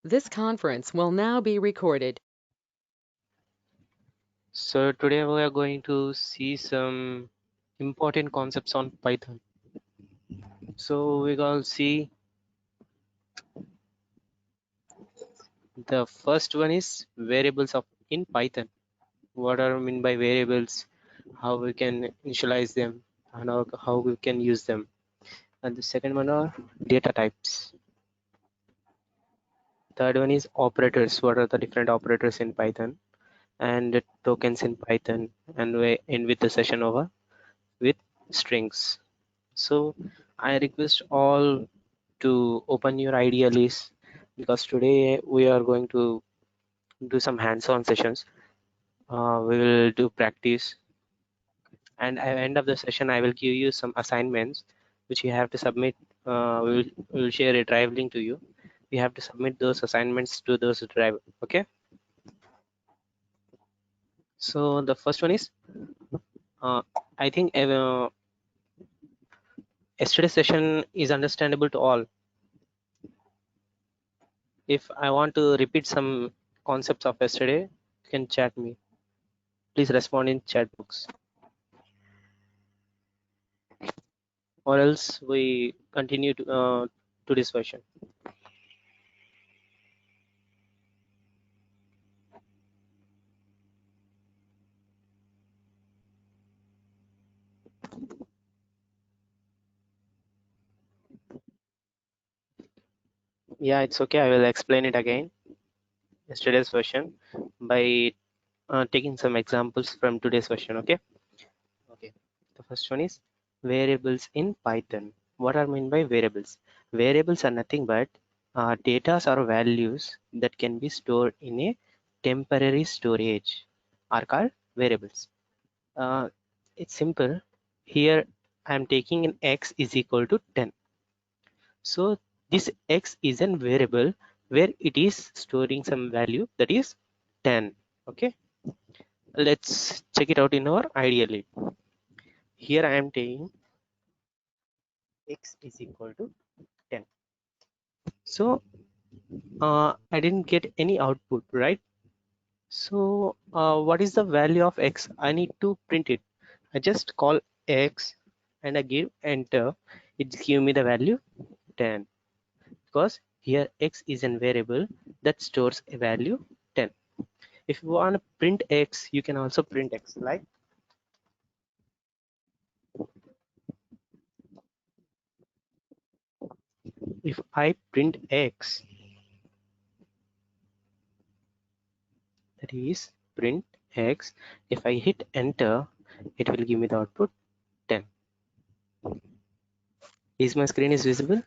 This conference will now be recorded. So today we are going to see some important concepts on Python. So we're going to see the first one is variables of in Python. What are mean by variables? How we can initialize them and how we can use them. And the second one are data types. Third one is operators. What are the different operators in Python and tokens in Python? And we end with the session over with strings. So I request all to open your idea list because today we are going to do some hands-on sessions. We will do practice, and at the end of the session I will give you some assignments which you have to submit. We will share a drive link to you. You have to submit those assignments to those drive. Okay, so the first one is uh, I think yesterday's session is understandable to all. If I want to repeat some concepts of yesterday, you can chat me. Please respond in chat box, or else we continue to this version. Yeah, it's okay. I will explain it again. Yesterday's version by taking some examples from today's version. Okay. Okay. The first one is variables in Python. What are meant by variables? Variables are nothing but data or values that can be stored in a temporary storage are called variables. Uh, it's simple. Here I am taking an x is equal to 10. So this x is a variable where it is storing some value that is 10. Okay, let's check it out in our ideally. Here I am taking x is equal to 10. So I didn't get any output, right? So what is the value of x? I need to print it. I just call x and I give enter. It give me the value 10. Because here x is a variable that stores a value 10. If you want to print x, you can also print x, like if I print x, that is print x, if I hit enter, it will give me the output 10. Is my screen is visible?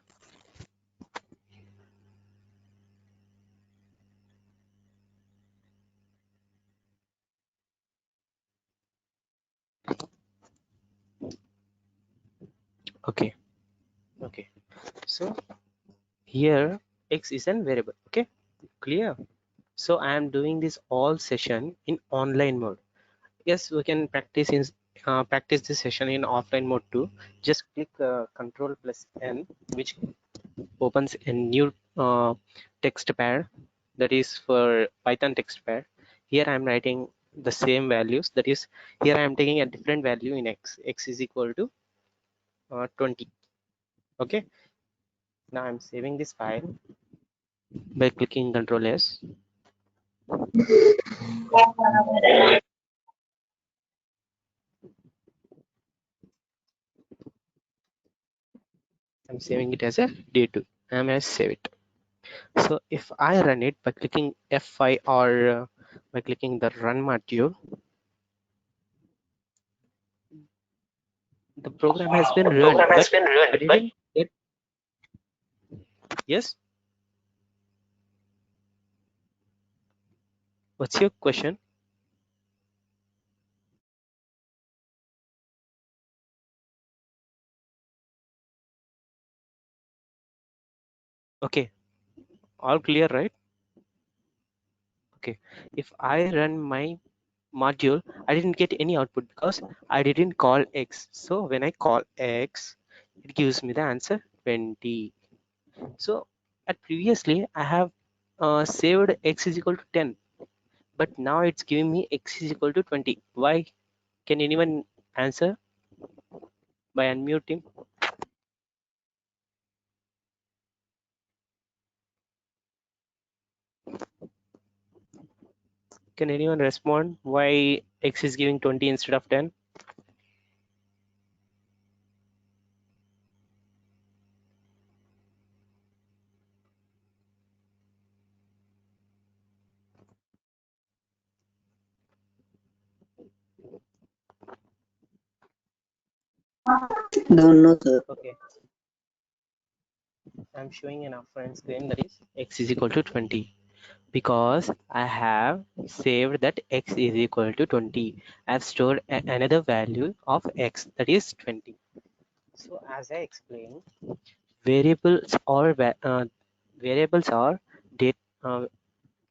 Okay, okay. So here x is a variable. Okay, clear. So I am doing this all session in online mode. Yes, we can practice this session in offline mode too. Just click control plus n, which opens a new text pad, that is for Python text pad. Here I am writing the same values, that is here I am taking a different value in x is equal to 20. Okay, now I'm saving this file by clicking control s. I'm saving it as a d2. I'm going to save it. So if I run it by clicking F5 or by clicking the run module, the program has been run, but I didn't get. Yes, what's your question? Okay, all clear, right? Okay, if I run my module, I didn't get any output because I didn't call x. So when I call x, it gives me the answer 20. So at previously I have saved x is equal to 10, but now it's giving me x is equal to 20. Why? Can anyone answer by unmuting? Can anyone respond why x is giving 20 instead of 10? Don't know, sir. Okay, I'm showing an upfront screen that is x is equal to 20 because I have saved that x is equal to 20. I've stored another value of x that is 20. So as I explained, variables or variables are data,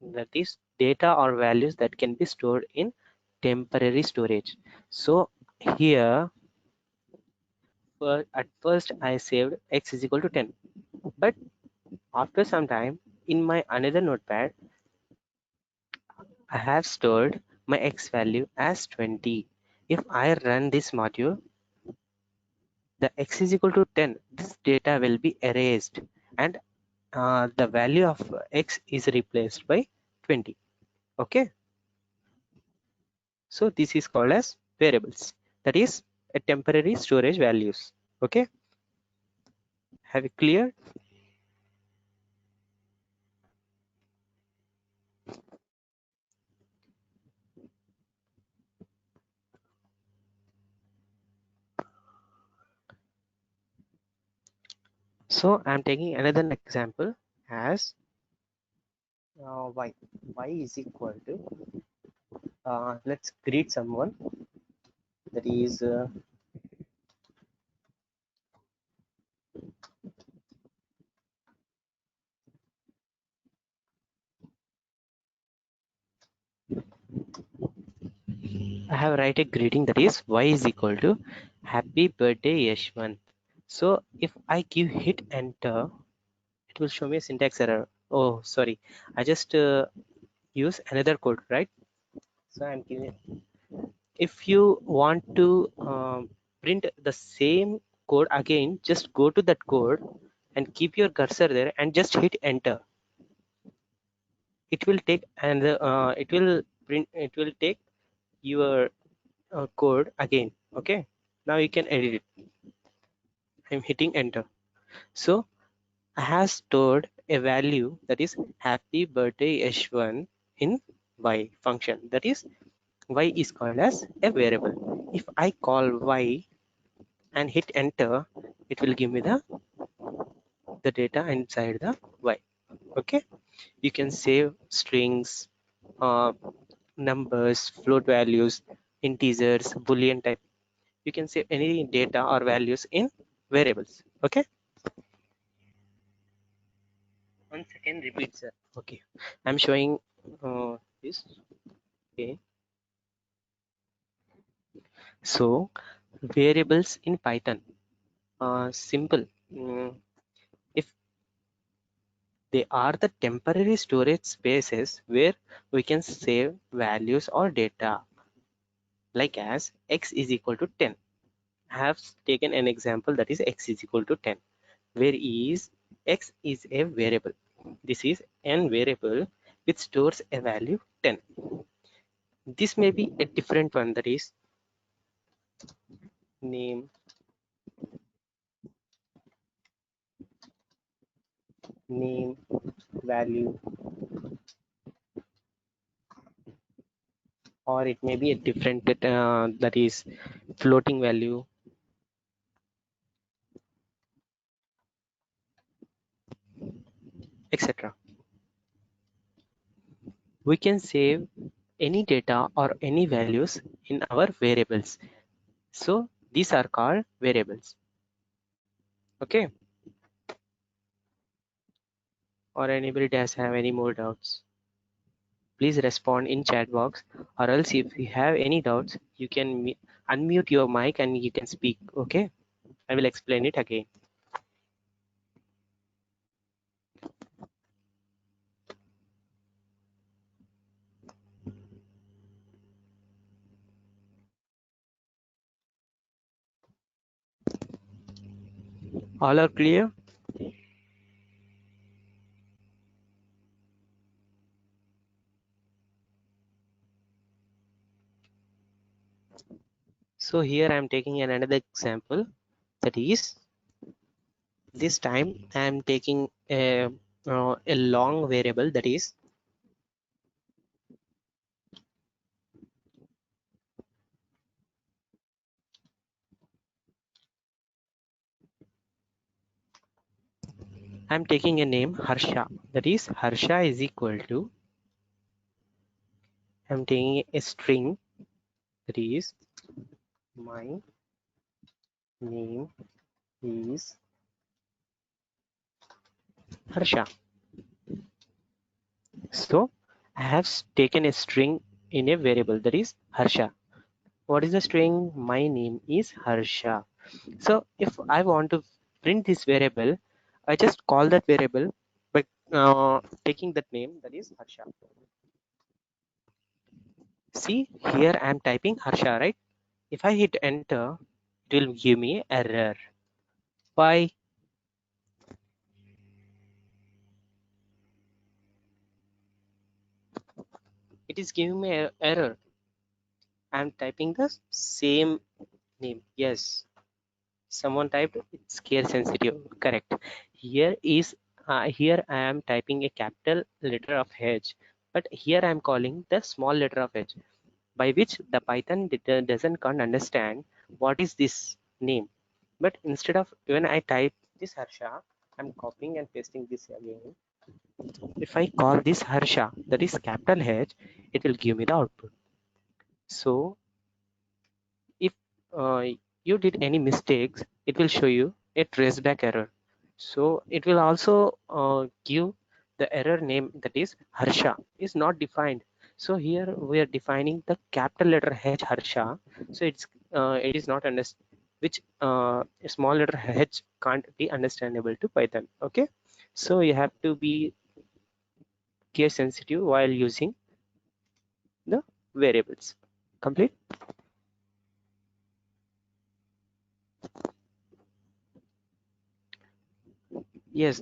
that is data or values that can be stored in temporary storage. So here at first I saved x is equal to 10, but after some time in my another notepad I have stored my x value as 20. If I run this module, the x is equal to 10, this data will be erased and the value of x is replaced by 20. Okay, so this is called as variables, that is a temporary storage values. Okay, have it clear? So I'm taking another example as y is equal to let's greet someone, that is I have write a greeting that is y is equal to happy birthday Yashwant. So if I give hit enter, it will show me a syntax error. Oh, sorry. I just use another code, right? So I'm giving, if you want to print the same code again, just go to that code and keep your cursor there and just hit enter. It will take and it will print, it will take your code again. Okay, now you can edit it. I'm hitting enter. So I have stored a value that is happy birthday H1 in y function, that is y is called as a variable. If I call y and hit enter, it will give me the data inside the y. Okay, you can save strings, uh, numbers, float values, integers, boolean type. You can save any data or values in variables. Okay, one second, repeat, sir. Okay, I'm showing this. Okay, so variables in Python, simple. If they are the temporary storage spaces where we can save values or data, like as x is equal to 10. I have taken an example that is x is equal to 10, where is x is a variable. This is n variable which stores a value 10. This may be a different one, that is name, name, value, or it may be a different that is floating value, etc. We can save any data or any values in our variables. So these are called variables. Okay, or anybody does have any more doubts, please respond in chat box, or else if you have any doubts you can unmute your mic and you can speak. Okay, I will explain it again. All are clear? So here I am taking another example, that is, this time I am taking a long variable, that is I am taking a name Harsha, that is Harsha is equal to, I am taking a string, that is my name is Harsha. So I have taken a string in a variable, that is Harsha. What is the string? My name is Harsha. So if I want to print this variable, I just call that variable by taking that name, that is Harsha. See, here I am typing Harsha, right? If I hit enter, it will give me error. Why? It is giving me error. I am typing the same name. Yes, someone typed it's care sensitive. Correct. Here is here I am typing a capital letter of H, but here I am calling the small letter of H, by which the Python can't understand what is this name. But instead of when I type this Harsha, I'm copying and pasting this again. If I call this Harsha, that is capital H, it will give me the output. So if uh, you did any mistakes, it will show you a traceback error. So it will also give the error name, that is Harsha is not defined. So here we are defining the capital letter H Harsha. So it is not understood, which small letter H can't be understandable to Python. Okay, so you have to be case sensitive while using the variables. Complete. Yes,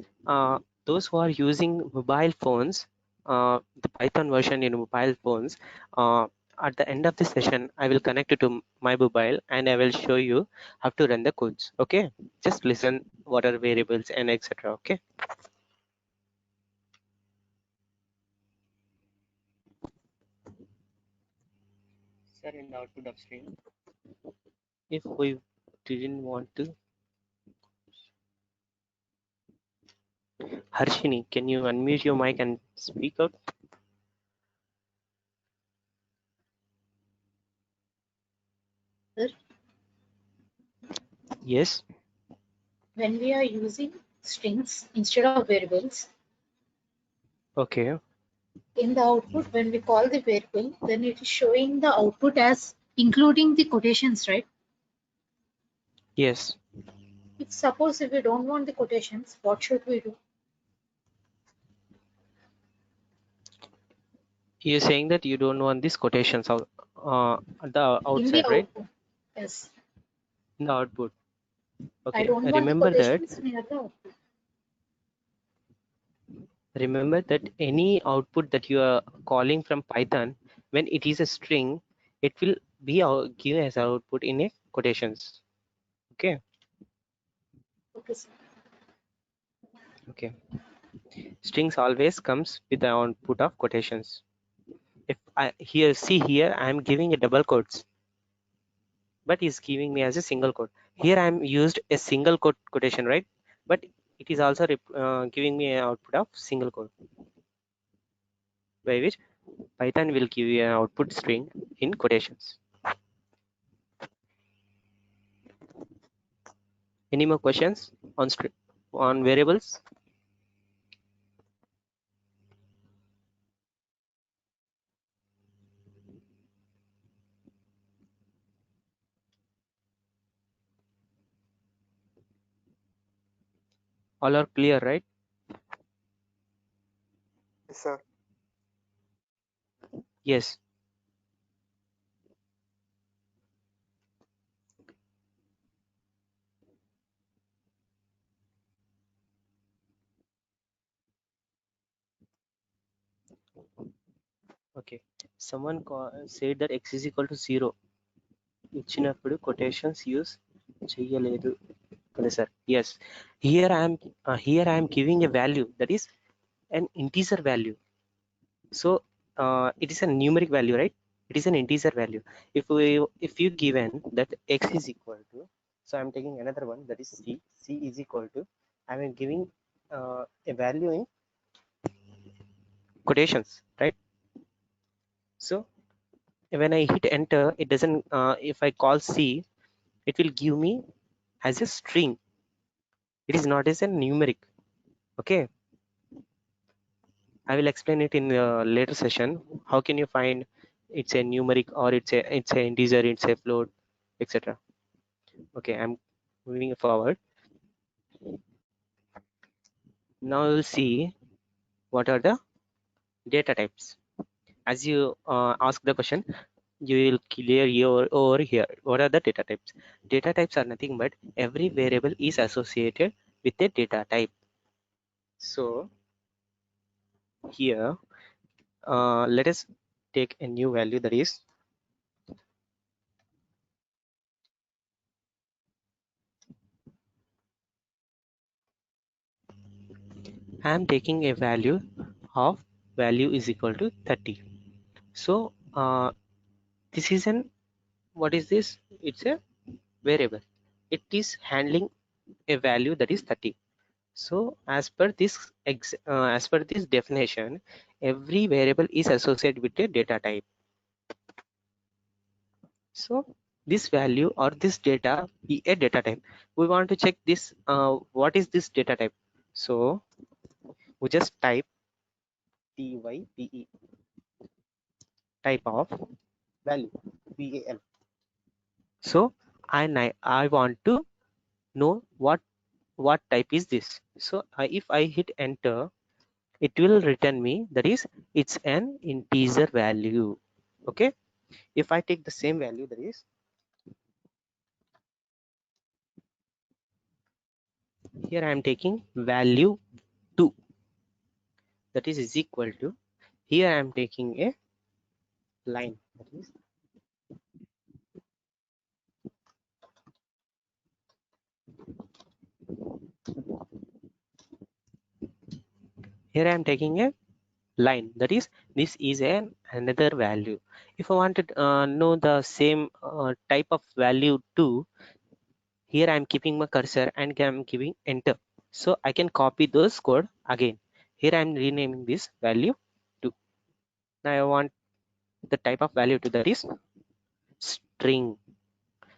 those who are using mobile phones, the Python version in mobile phones, at the end of this session, I will connect it to my mobile and I will show you how to run the codes. Okay, just listen what are variables and etc. Okay. Sir, in the output of string, if we didn't want to, Harshini, can you unmute your mic and speak out? Sir, Yes. when we are using strings instead of variables, Okay. in the output, when we call the variable, then it is showing the output as including the quotations, right? Yes. If suppose if we don't want the quotations, what should we do? You're saying that you don't want these quotations out at the In the outside, right? output, yes. In the output. I Okay. don't want the quotations near the output. Remember that any output that you are calling from Python, when it is a string, it will be given as output in a quotations. Okay. Okay, sir. Okay. Strings always comes with the output of quotations. If I here see here, I am giving a double quotes, but it's giving me as a single quote. Here I am used a single quote quotation, right? But it is also giving me an output of single quote, by which Python will give you an output string in quotations. Any more questions on variables? All are clear, right? Yes, sir. Yes. Okay, someone said that x is equal to 0. ఇచ్చినప్పుడు quotations use చేయలేదు కదా sir? Yes, here I am giving a value that is an integer value. So it is a numeric value, right? It is an integer value. If you given that x is equal to, so I'm taking another one, that is c is equal to, I am giving a value in quotations, right? So when I hit enter, it doesn't if I call c, it will give me as a string. It is not as a numeric. Okay, I will explain it in the later session. How can you find it's a numeric or it's a integer, it's a float, etc. Okay, I'm moving forward. Now we'll see what are the data types. As you ask the question, you will clear over here. What are the data types? Data types are nothing but every variable is associated with a data type. So here let us take a new value, that is I am taking a value of value is equal to 30. So this is an, what is this? It's a variable. It is handling a value that is 30. So as per this definition, every variable is associated with a data type. So this value or this data be a data type. We want to check this. What is this data type? So we just type type type of value val. So I want to know what type is this. So if I hit enter, it will return me, that is it's an integer value. Okay, if I take the same value, that is here I am taking value 2, that is equal to, here I am taking a line, that is here I am taking a line, that is this is another value. If I want to know the same type of value 2, here I am keeping my cursor and I am giving enter, so I can copy those code again. Here I am renaming this value 2. Now I want the type of value 2, that is string,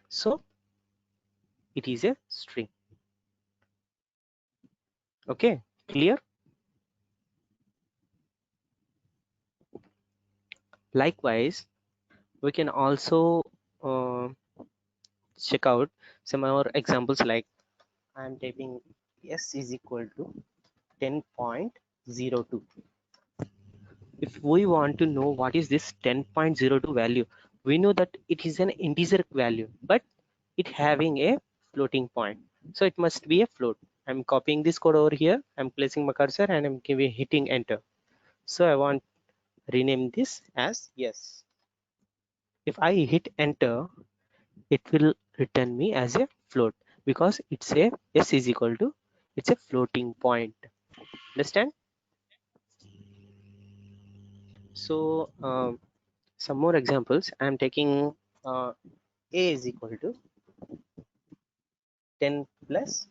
so it is a string. Okay, clear? Likewise, we can also uh, check out some more examples, like I am typing s is equal to 10.02. If we want to know what is this 10.02 value, we know that it is an integer value, but it having a floating point, so it must be a float. I'm copying this code over here, I'm placing my cursor and I'm hitting enter. So I want rename this as yes. If I hit enter, it will return me as a float, because it's a s is equal to, it's a floating point. Understand? So some more examples. I'm taking a is equal to 10 plus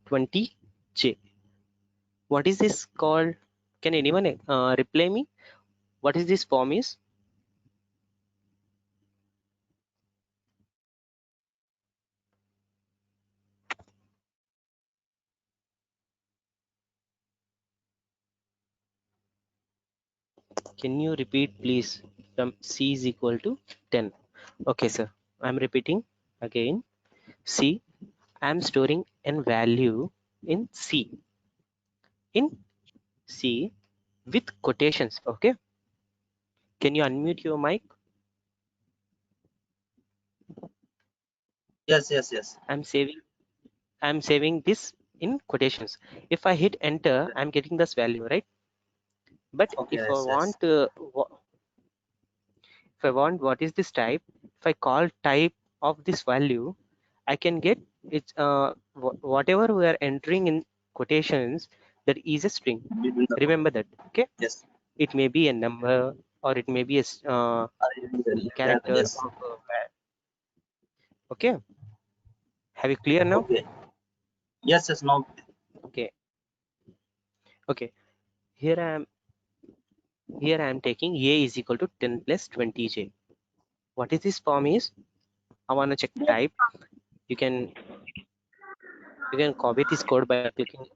20j. What is this called? Can anyone reply me? What is this form is? Can you repeat please? From c is equal to 10. Okay, sir. I'm repeating again. C. I'm storing a value in C. In C with quotations. Okay. Can you unmute your mic? Yes. I'm saving this in quotations. If I hit enter, I'm getting this value, right? But Okay, if I yes, yes. want if I want what is this type, if I call type of this value, I can get it's whatever we are entering in quotations, that is a string. Between the Remember that. Okay, yes, it may be a number, or it may be a exactly, character yes. of okay. Have you clear now? Okay, yes, yes. Now, Okay, okay. Here I am taking a is equal to 10 plus 20j. What is this form is? I want to check type. You can copy this code by clicking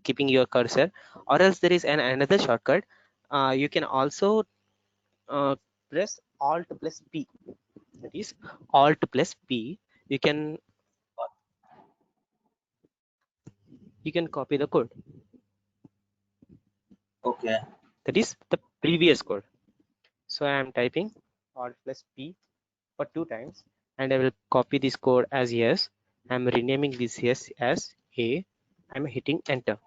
keeping your cursor, or else there is another shortcut. You can also press alt plus p, that is alt plus p. You can copy the code, okay, that is the previous code. So I am typing alt plus p for 2 times, and I will copy this code as yes. I'm renaming this yes as a. I'm hitting enter.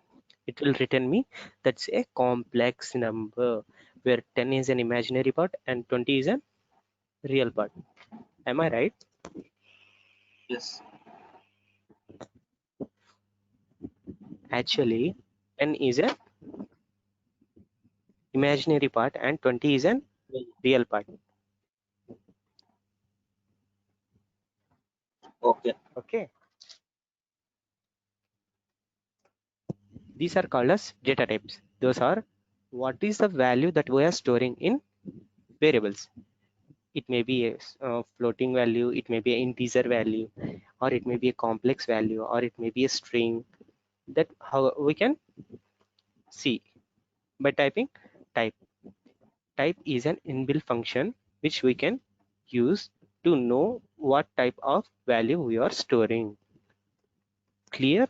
It will return me that's a complex number where 10 is an imaginary part and 20 is a real part. Am I right? yes, Actually, 10 is a imaginary part and 20 is an real part. okay, Okay, these are called as data types. Those are what is the value that we are storing in variables. It may be a floating value, it may be an integer value, or it may be a complex value, or it may be a string. That how we can see by typing type. Type is an inbuilt function which we can use to know what type of value we are storing. Clear?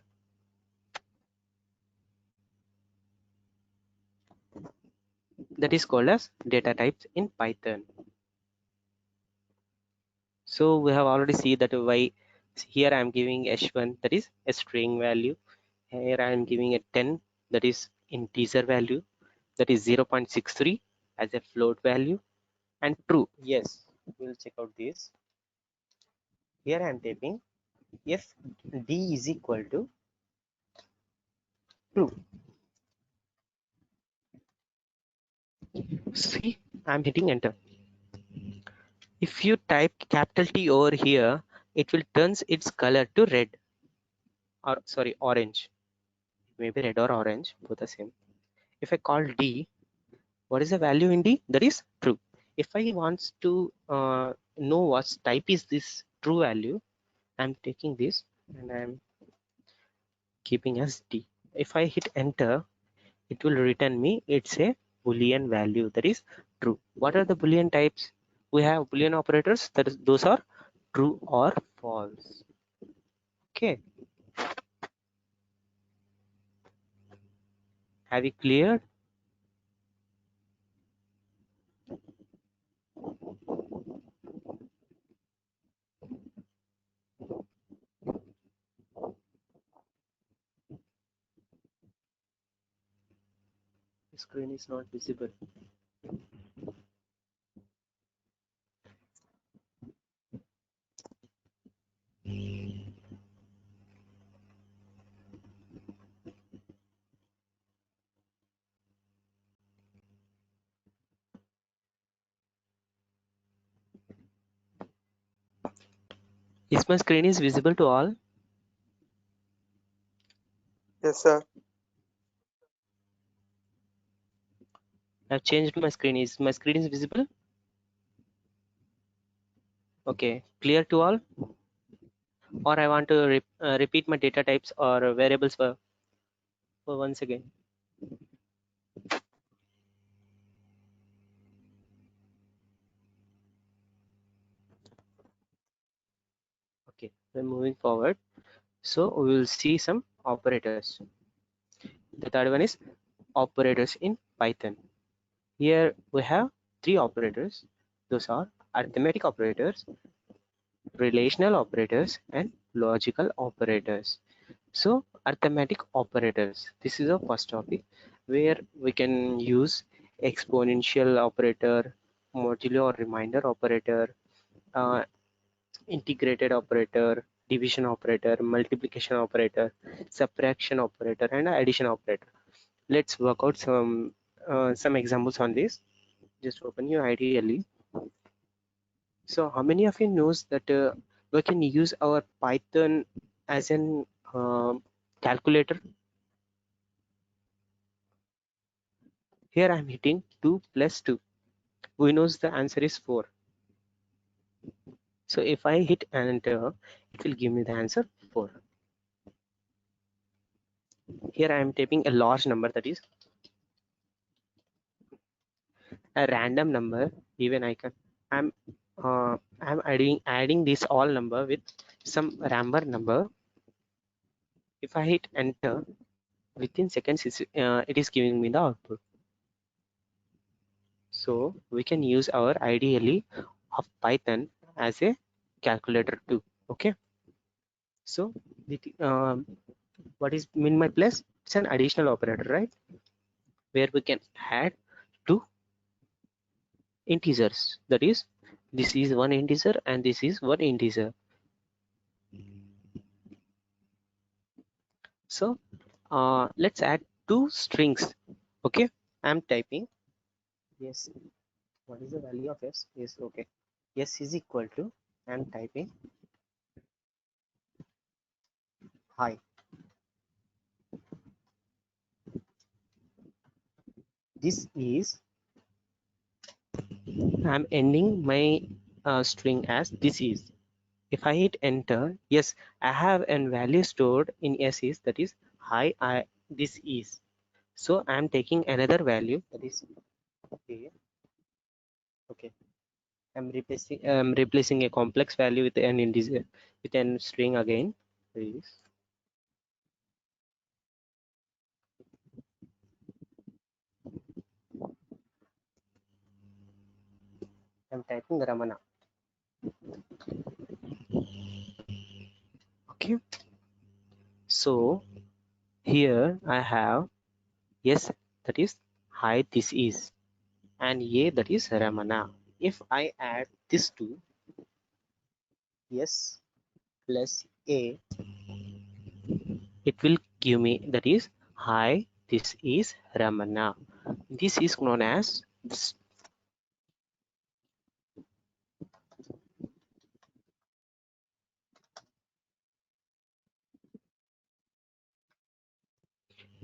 That is called as data types in Python. So we have already seen that why here I am giving h1, that is a string value. Here I am giving a 10, that is integer value, that is 0.63 as a float value, and true. Yes, we'll check out this. Here I am typing if d is equal to true. See, I'm hitting enter. If you type capital T over here, it will turns its color to red, or sorry, orange. Maybe red or orange, both the same. If I call D, what is the value in D? That is true. If I wants to know what type is this true value, I'm taking this and I'm keeping as D. If I hit enter, it will return me it's a boolean value, that is true. What are the boolean types? We have boolean operators, that is those are true or false. Okay, have you cleared? The screen is not visible. Is my screen is visible to all? Yes, sir. I've changed my screen. Is my screen is visible? Okay, clear to all? Or I want to repeat my data types or variables for once again. Okay, then moving forward. So we will see some operators. The third one is operators in Python. Here we have 3 operators. Those are arithmetic operators, relational operators, and logical operators. So arithmetic operators, this is the first topic. where we can use exponential operator, modulo or reminder operator, uh, integrated operator, division operator, multiplication operator, subtraction operator, and addition operator. Let's work out some examples on this. Just open your IDLE. So how many of you knows that we can use our Python as an calculator? Here I'm hitting 2 plus 2. We knows the answer is 4. So if I hit enter, it will give me the answer 4. Here I am typing a large number, that is a random number. Even I'm I'm adding this all number with some random number. If I hit enter, within seconds it is giving me the output. So we can use our IDLE of Python as a calculator too. Okay. So what is min my plus? It's an additional operator, right? Where we can add two integers. That is, this is one integer and this is one integer. So let's add two strings. Okay, I'm typing yes. What is the value of s? Yes, okay. S is equal to, I'm typing hi. This is, I'm ending my string as this is. If I hit enter, yes, I have a value stored in s is, that is hi, this is. So I'm taking another value, that is a. Okay, I'm replacing a complex value with an integer, with an string again. Please. I'm typing Ramana. Okay, so here I have yes, that is hi, this is, and a, that is Ramana. If I add this two, yes plus a, it will give me, that is hi, this is Ramana. This is known as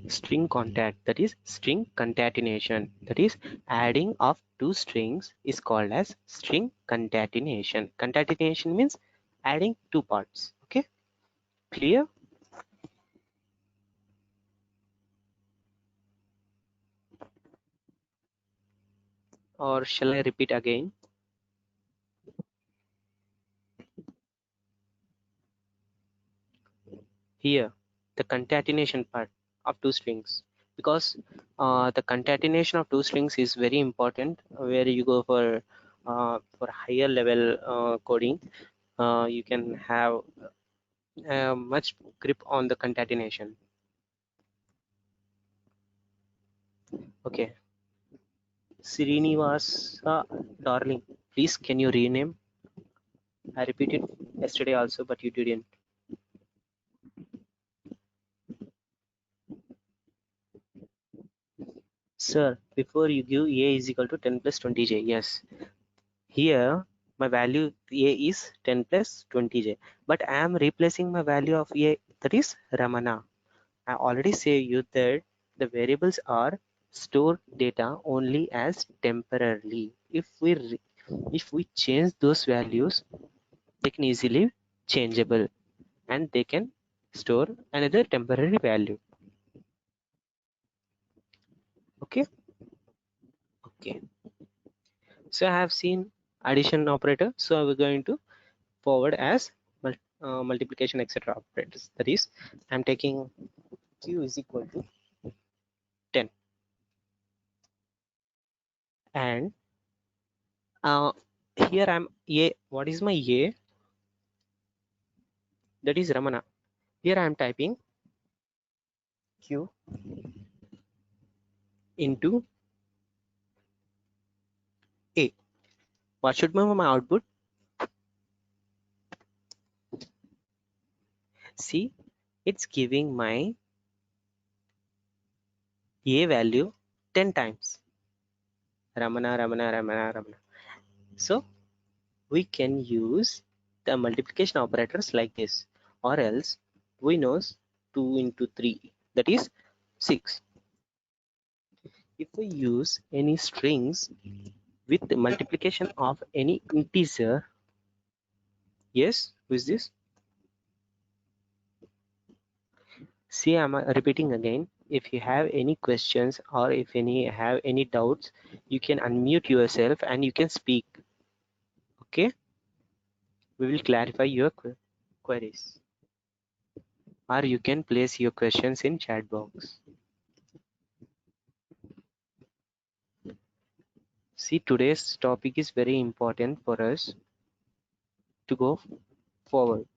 string concat, that is string concatenation, that is adding of two strings is called as string concatenation. Concatenation means adding two parts. Okay, clear? Or shall I repeat again? Here the concatenation part of two strings, because the concatenation of two strings is very important where you go for higher level coding. You can have much grip on the concatenation. Okay, Srinivasa darling, please can you rename? I repeated yesterday also, but you didn't. Sir, before you give a is equal to 10 plus 20j. Yes, here my value a is 10 plus 20j, but I am replacing my value of a, that is Ramana. I already say you that the variables are stored data only as temporarily. If we change those values, they can easily changeable and they can store another temporary value. Okay, okay. So I have seen addition operator, so we're going to forward as multiplication etc operators. That is, I'm taking q is equal to 10, and here I'm a. What is my a? That is Ramana. Here I'm typing q into A. What should be my output? See, it's giving my A value 10 times. Ramana, Ramana, Ramana, Ramana. So we can use the multiplication operators like this, or else we know 2 into 3, that is 6. If we use any strings with the multiplication of any integer, yes, who is this? See, I'm repeating again. If you have any questions or if any have any doubts, you can unmute yourself and you can speak. Okay, we will clarify your queries, or you can place your questions in chat box. See, today's topic is very important for us to go forward.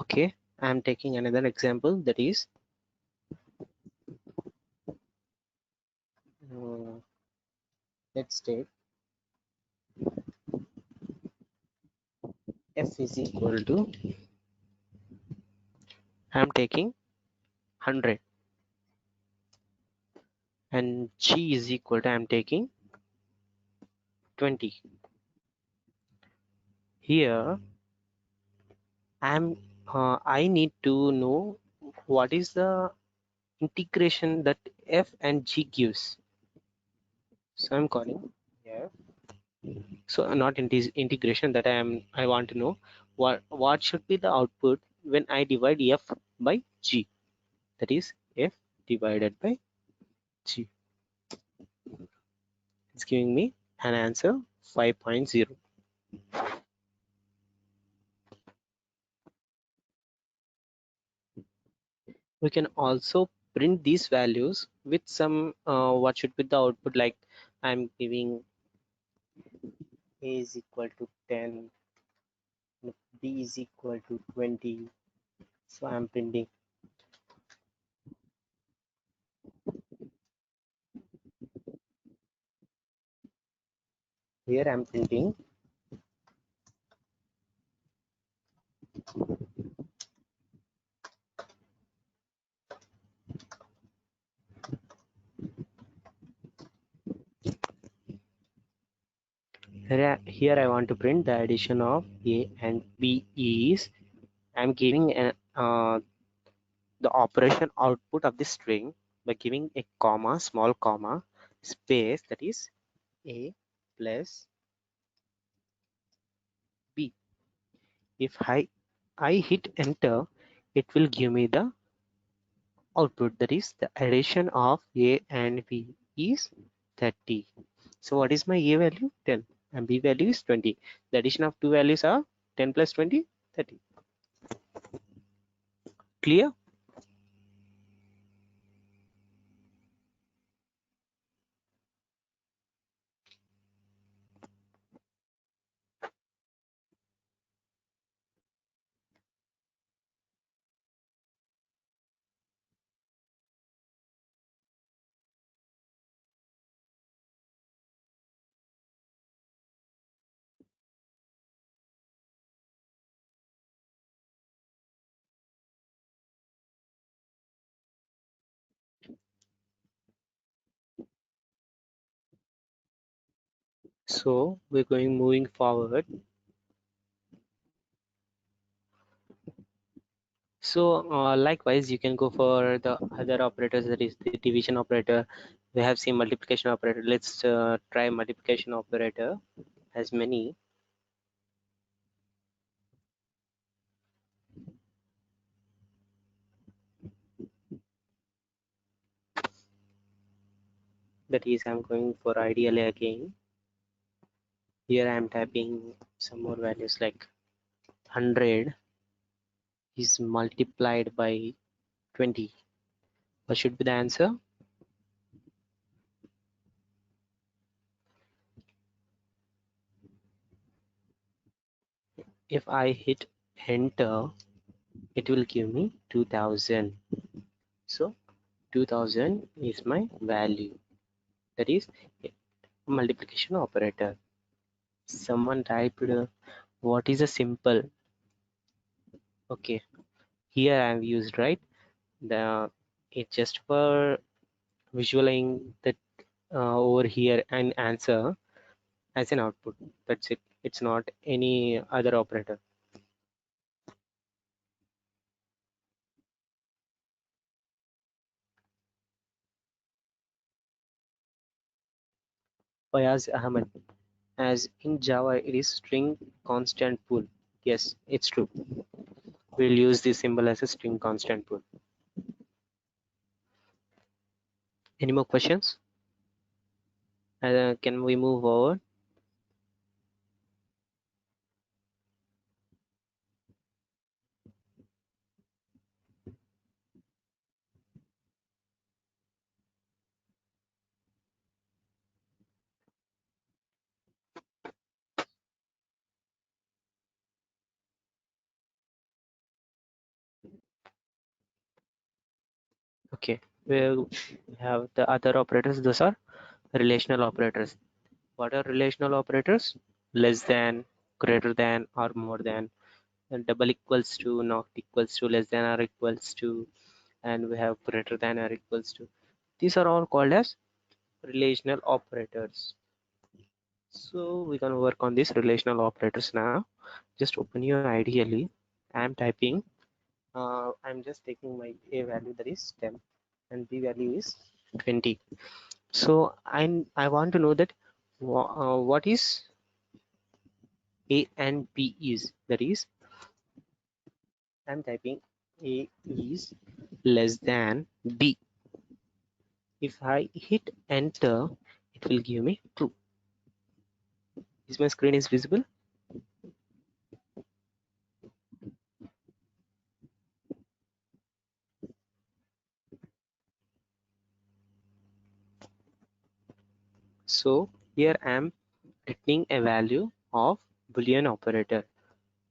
Okay, I'm taking another example, that is let's take f is equal to, I'm taking 100, and g is equal to, I'm taking 20. Here I need to know what is the integration that f and g gives. So I'm calling f. So not integration, that I want to know what should be the output when I divide f by g, that is f divided by g. It's giving me an answer 5.0. We can also print these values with some what should be the output, like I'm giving a is equal to 10, b is equal to 20. So I'm printing here, I'm printing here I want to print the addition of a and b is, I'm giving the operation output of this string by giving a comma, small comma, space, that is a plus b. If I hit enter, it will give me the output, that is the addition of a and b is 30. So what is my a value? 10, and b value is 20. The addition of two values are 10 plus 20, 30. Clear? So we're moving forward. So likewise, you can go for the other operators, that is the division operator. We have seen multiplication operator. Let's try multiplication operator, as many. That is, I'm going for ideally again. Here I'm typing some more values, like 100 is multiplied by 20. What should be the answer? if I hit enter, it will give me 2000. So 2000 is my value, that is a multiplication operator. Someone typed what is a simple. Okay, here I have used, right, the it's just for visualizing that over here and answer as an output. That's it. It's not any other operator. Fayaz Ahmed, as in Java it is string constant pool. Yes, it's true. We'll use this symbol as a string constant pool. Any more questions? Can we move forward? Okay, we have the other operators. Those are relational operators. What are relational operators? Less than, greater than, or more than, and double equals to, not equals to, less than or equals to, and we have greater than or equals to. These are all called as relational operators. So we can work on these relational operators now. Just open your ideally. I'm typing. I'm just taking my a value, that is 10, and b value is 20. So I want to know that what is a and b is. That is, I'm typing a is less than b. If I hit enter, it will give me true. Is my screen is visible? So here I am returning a value of Boolean operator.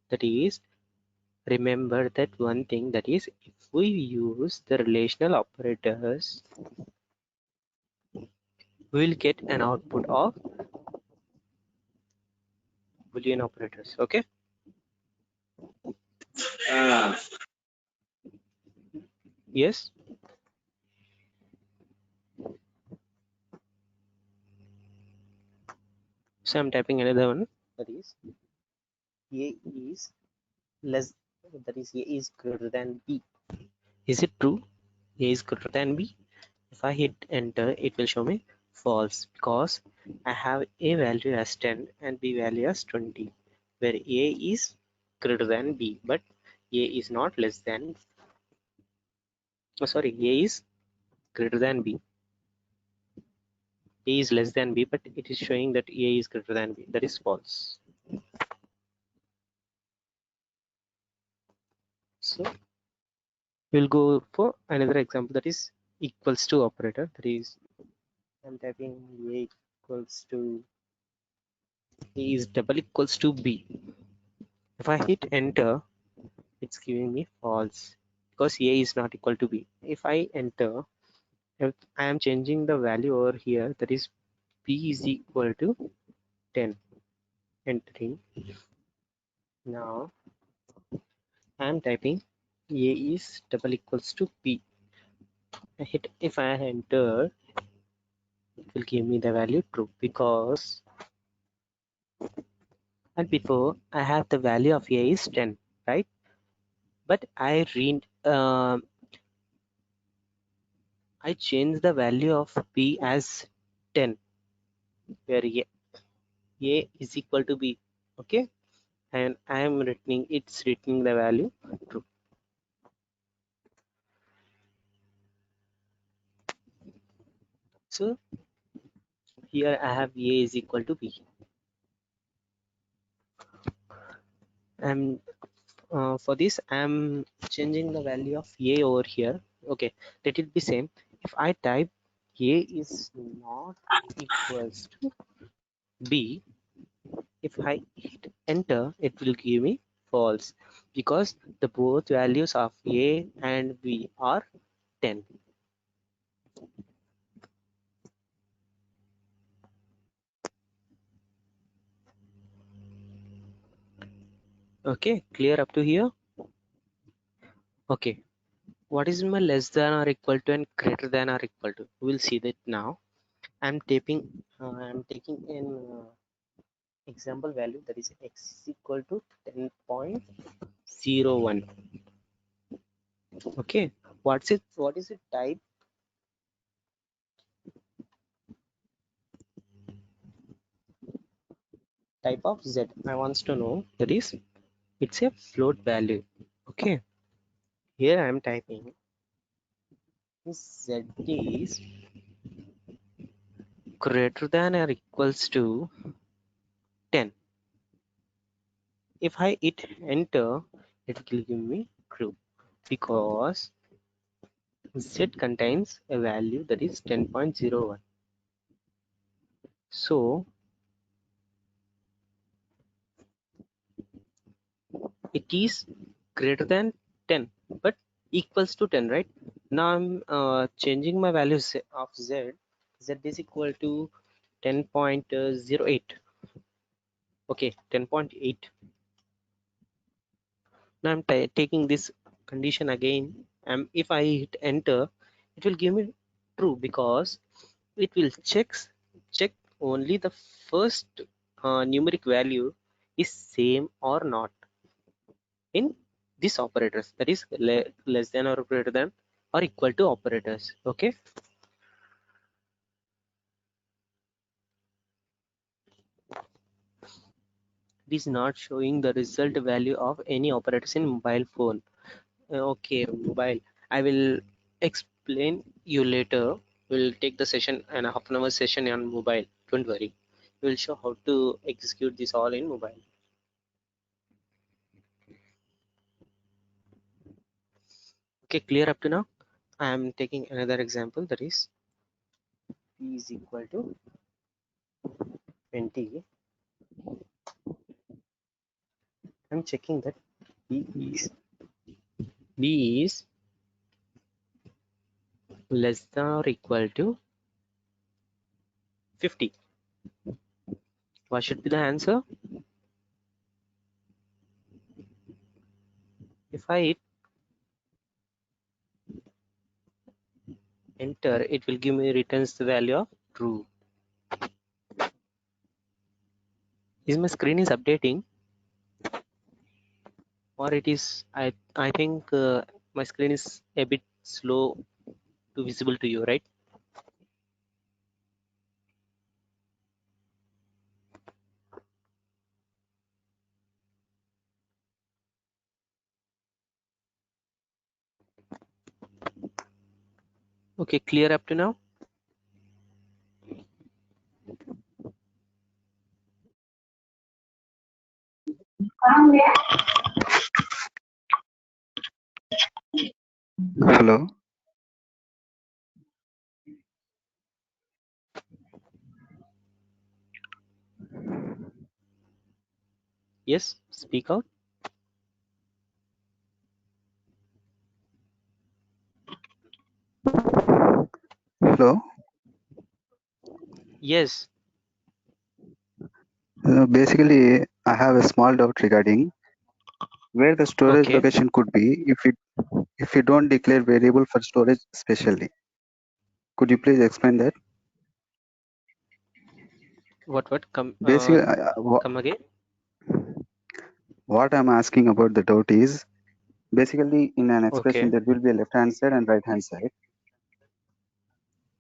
That is, remember that one thing, that is, if we use the relational operators, we will get an output of Boolean operators. Okay. Yes. So I'm typing another one, that is a is less, that is a is greater than b. Is it true? A is greater than b. If I hit enter, it will show me false, because I have a value as 10 and b value as 20, where a is greater than b, but a is not less than, oh, sorry, a is greater than b. A is less than b, but it is showing that a is greater than b. That is false. So we'll go for another example, that is equals to operator. That is, I'm typing a equals to, a is double equals to b. If I hit enter, it's giving me false, because a is not equal to b. If I enter, if I am changing the value over here, that is b is equal to 10. Entering. Now I am typing a is double equals to b. If I enter, it will give me the value true, because and before I have the value of a is 10, right? But I changed the value of b as 10, where a is equal to b. Okay, and I am returning the value true. So here I have a is equal to b, and for this I'm changing the value of a over here. Okay, let it be same. If I type a is not equals to b, If I hit enter, it will give me false because the both values of A and B are 10. Okay, clear up to here? Okay, what is my less than or equal to and greater than or equal to? We'll see that now. I'm taking an example value, that is x is equal to 10.01. Okay, what is it type? Type of z I wants to know, that is it's a float value. Okay, here I am typing z is greater than or equals to 10. If I hit enter, it will give me true because z contains a value that is 10.01. So it is greater than 10 but equals to 10, right? Now I'm changing my values of z. Z is equal to 10.08. Okay, 10.8. Now I'm taking this condition again, and if I hit enter, it will give me true because it will check only the first numeric value is same or not in these operators, that is less than or greater than or equal to operators. Okay, it is not showing the result value of any operators in mobile phone. Okay, mobile, I will explain you later. We'll take the session and a half an hour session on mobile, don't worry. We'll show how to execute this all in mobile. Okay, clear up to now? I am taking another example, that is p is equal to 20. I'm checking that b is less than or equal to 50. What should be the answer? If I hit enter, it will give me returns the value of true. Is my screen is updating, or it is I think my screen is a bit slow to visible to you, right? Okay, clear up to now? Hello. Yes, speak out. Hello. Yes. Basically, I have a small doubt regarding where the storage Okay. location could be if you don't declare variable for storage specially. Could you please explain that? What Basically, come again? what I'm asking about the doubt is basically in an expression Okay. there will be a left hand side and right hand side.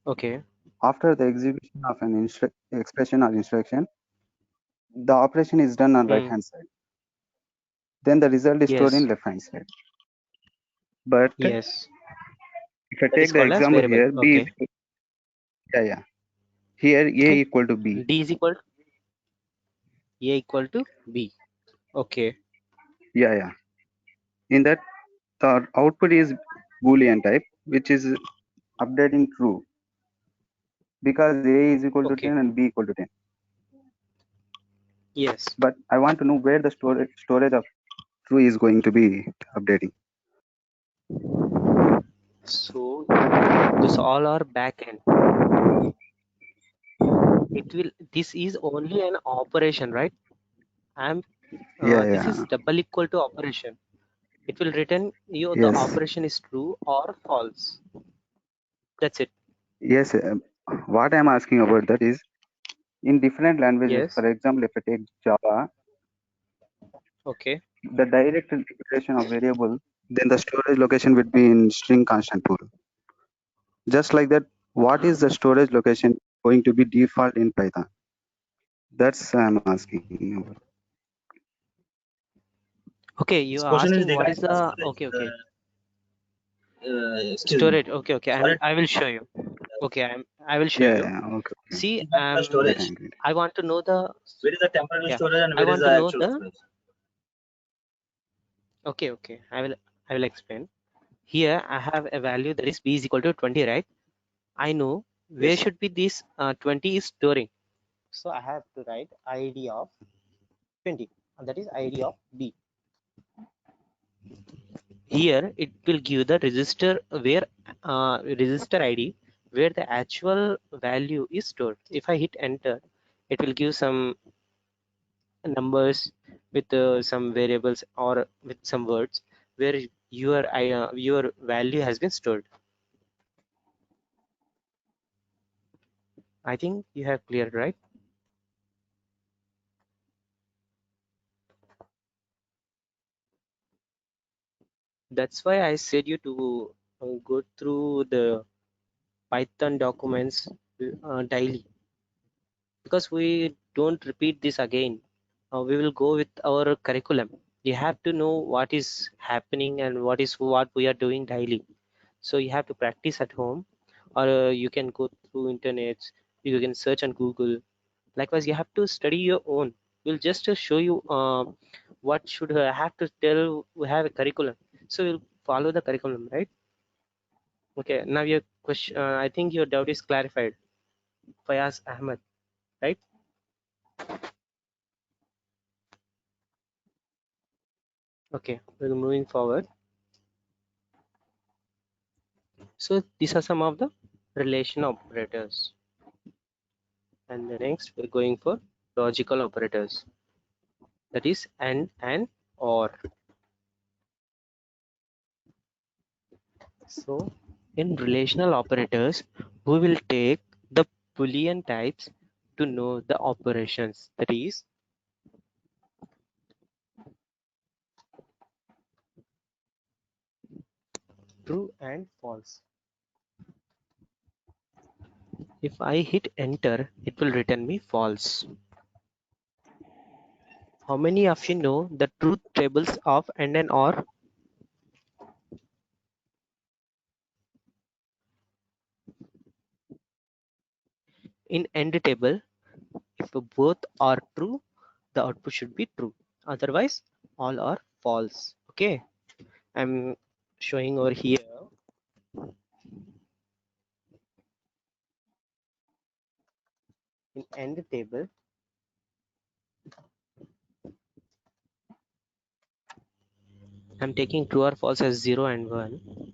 Okay. After the execution of an expression or instruction, the operation is done on right hand side. Then the result is stored Yes. in left hand side. But Yes. if I That is take the called as example variable. here, B is Okay. yeah. Here A Okay. equal to B. D is equal to A equal to B. Okay. Yeah. In that the output is Boolean type, which is updating true because A is equal to Okay. 10 and B equal to 10. Yes. but I want to know where the storage of true is going to be updating. So this all are backend. It will. This is only an operation, right? I'm. Yeah, This is yeah, double equal to operation. It will return you the yes, operation is true or false. That's it. yes. What I'm asking about that is in different languages. Yes. For example, if I take Java, Okay. the direct declaration of variable, then the storage location would be in string constant pool. Just like that, what is the storage location going to be default in Python? That's I'm asking about. Okay. This You are question is asking what is regarding the the storage. okay. Okay. Excuse me. Storage. Okay. Okay. Sorry. I will show you. Okay. I will show Yeah, you. yeah, okay, okay. See. Regarding the Great, storage. great. I want to know the. Where is the temporary Yeah. storage and I where is want the to know actual the. storage? Okay. Okay. I will explain. Here I have a value that is b is equal to 20, right? I know where Yes. should be this 20 is storing. So I have to write id of 20. That is id of b. Here it will give the register where register id where the actual value is stored. If I hit enter, it will give some numbers with some variables or with some words where your value has been stored. I think you have cleared, right? That's why I said you to go through the Python documents daily, because we don't repeat this again. We will go with our curriculum. You have to know what is happening and what we are doing daily. So you have to practice at home, or you can go through internet. You can search on Google. Likewise, you have to study your own. We'll just show you what should I have to tell. We have a curriculum, so we'll follow the curriculum, right? Okay. Now your question. I think your doubt is clarified. Fayaz Ahmed, right? Okay. We're moving forward. So these are some of the relation operators, and the next we're going for logical operators. That is and or. So in relational operators, we will take the Boolean types to know the operations. That is true and false. If I hit enter, it will return me false. How many of you know the truth tables of and or? In end table, if both are true, the output should be true. Otherwise, all are false. Okay, I'm showing over here. In end table, I'm taking true or false as 0 and 1.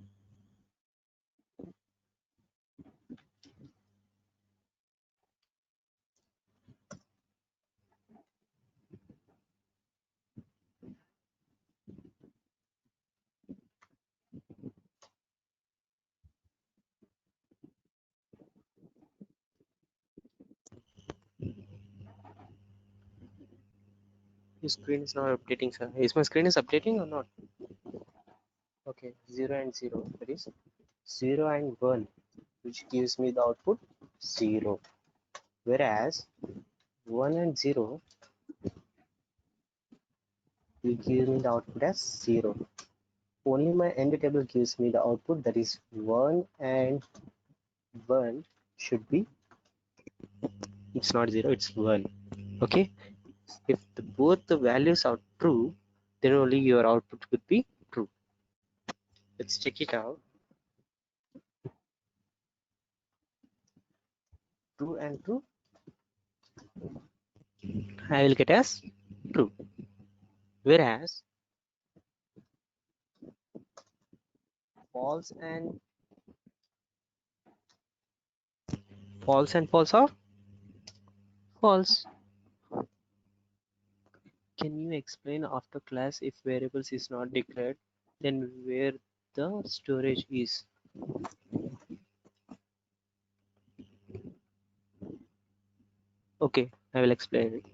Your screen is not updating, sir. Is my screen is updating or not? Okay, 0 and 0. That is 0 and 1, which gives me the output 0. Whereas 1 and 0 will give me the output as 0. Only my end table gives me the output, that is 1 and 1 should be, it's not 0, it's 1. Okay, if both the values are true, then only your output would be true. Let's check it out. True and true. I will get as true. Whereas false and false are false. Can you explain after class if variables is not declared, then where the storage is? Okay, I will explain it.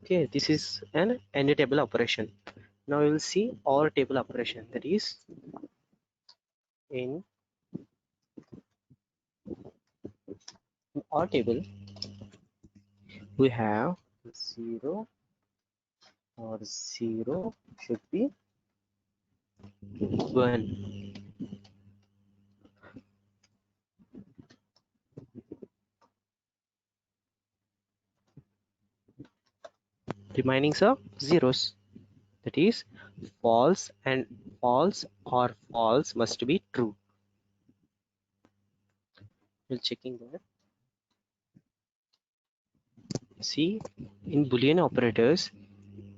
Okay, this is an any table operation. Now we will see OR table operation, that is in OR table we have 0 or 0 should be 1. Remaining are zeros, that is false and false or false must be true. We'll checking that. See, in Boolean operators,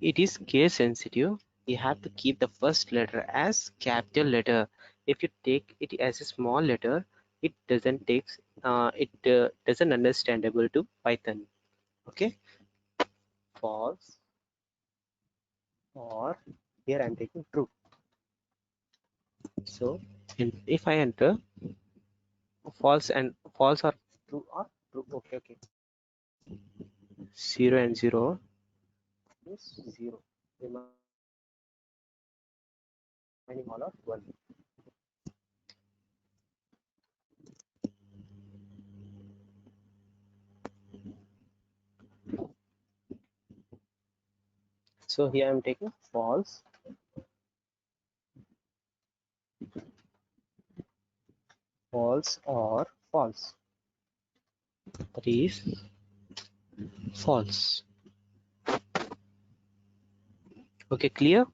it is case sensitive. You have to keep the first letter as capital letter. If you take it as a small letter, it doesn't doesn't understandable to Python. Okay, false or here I'm taking true. So if I enter false and false or true or true, okay, 0 and 0 is 0. Remaining all of 1. So here I'm taking false, false or false. That is false. Okay, clear?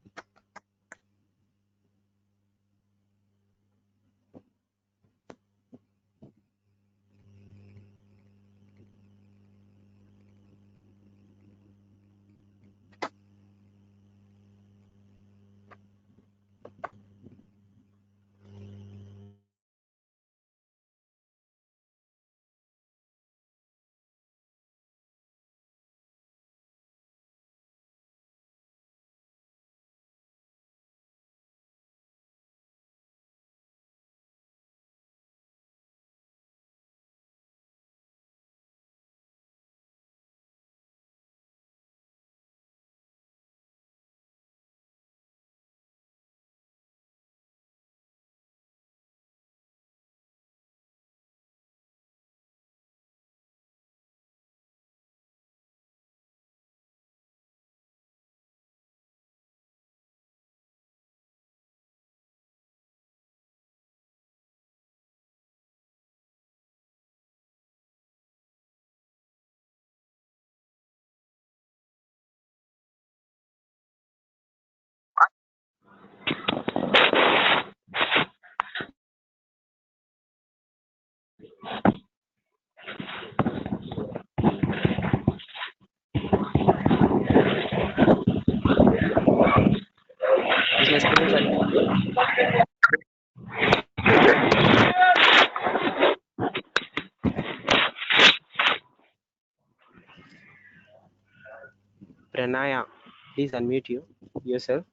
Is my screen right? Pranaya, please unmute yourself.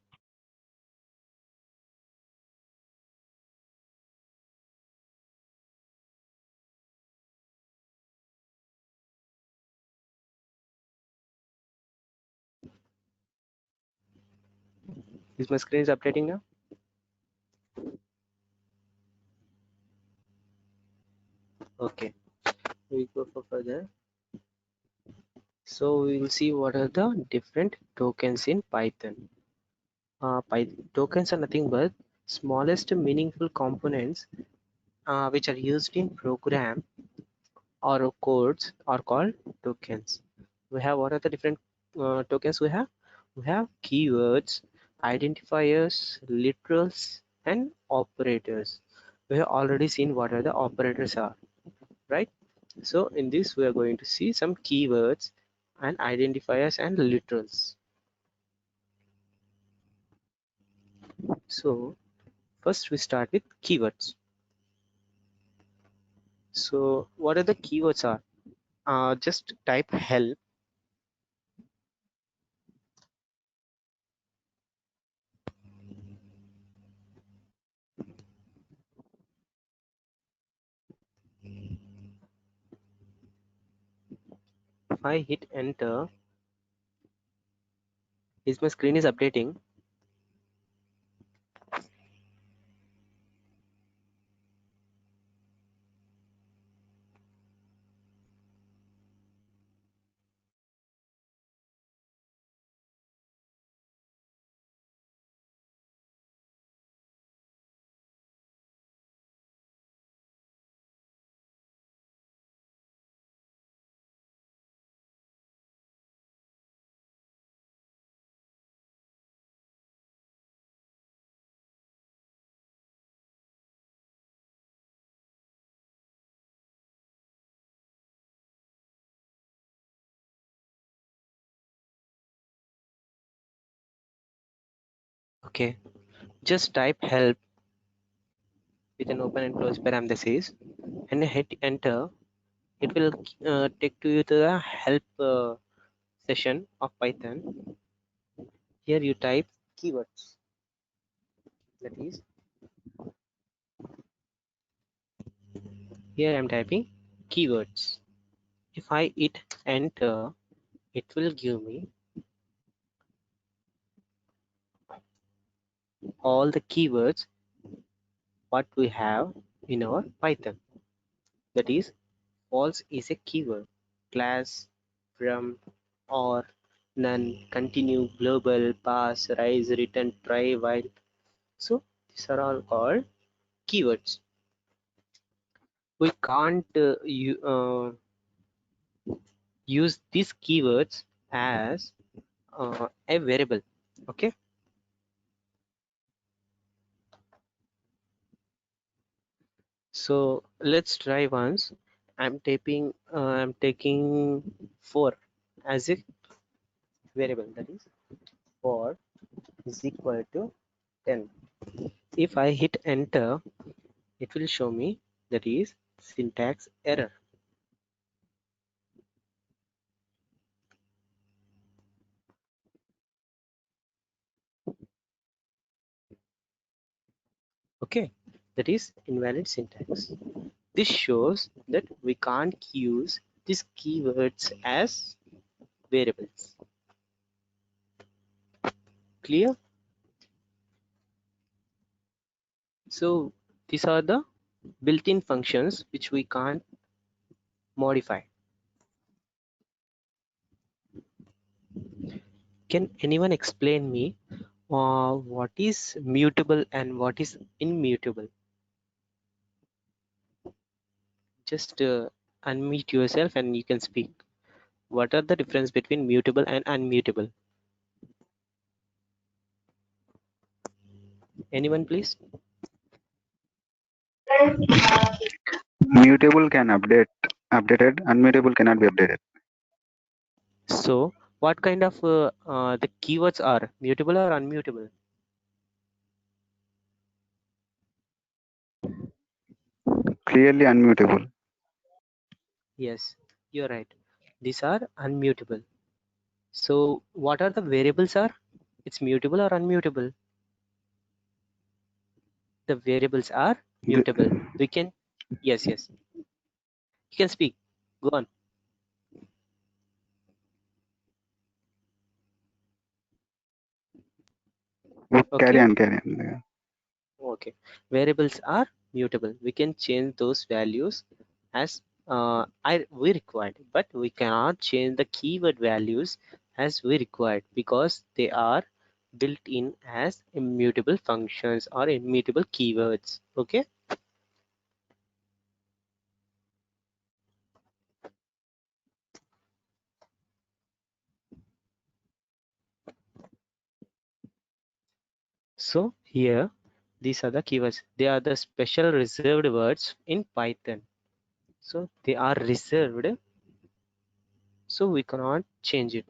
Is my screen is updating now? Okay, we go for further. So we will see what are the different tokens in Python. Tokens are nothing but smallest meaningful components which are used in program or codes are called tokens. We have what are the different tokens we have? We have keywords, identifiers, literals, and operators. We have already seen what are the operators are, right? So in this we are going to see some keywords and identifiers and literals. So first we start with keywords. So what are the keywords are? Just type help. If I hit enter, my screen is updating. Okay, just type help with an open and close parentheses and hit enter. It will take you to the help session of Python. Here you type keywords. That is, here I am typing keywords. If I hit enter, it will give me all the keywords what we have in our Python. That is, false is a keyword. Class, from, or, none, continue, global, pass, rise, return, try, while. So these are all called keywords. We can't use these keywords as a variable. Okay, so let's try once. I'm taking 4 as a variable. That is, 4 is equal to 10. If I hit enter, it will show me that is syntax error. Okay, that is invalid syntax. This shows that we can't use these keywords as variables. Clear? So these are the built-in functions which we can't modify. Can anyone explain me what is mutable and what is immutable? Just unmute yourself and you can speak. What are the difference between mutable and unmutable? Anyone please? Mutable can updated, unmutable cannot be updated. So what kind of the keywords are mutable or unmutable? Clearly unmutable. Yes, you're right. These are unmutable. So what are the variables are? It's mutable or unmutable? The variables are The- mutable. We can, yes, you can speak. Go on. Carry Okay. on, carry on. Yeah. Okay. Variables are mutable. We can change those values as we required, but we cannot change the keyword values as we required because they are built in as immutable functions or immutable keywords. Okay. So here, these are the keywords. They are the special reserved words in Python. So they are reserved, so we cannot change it.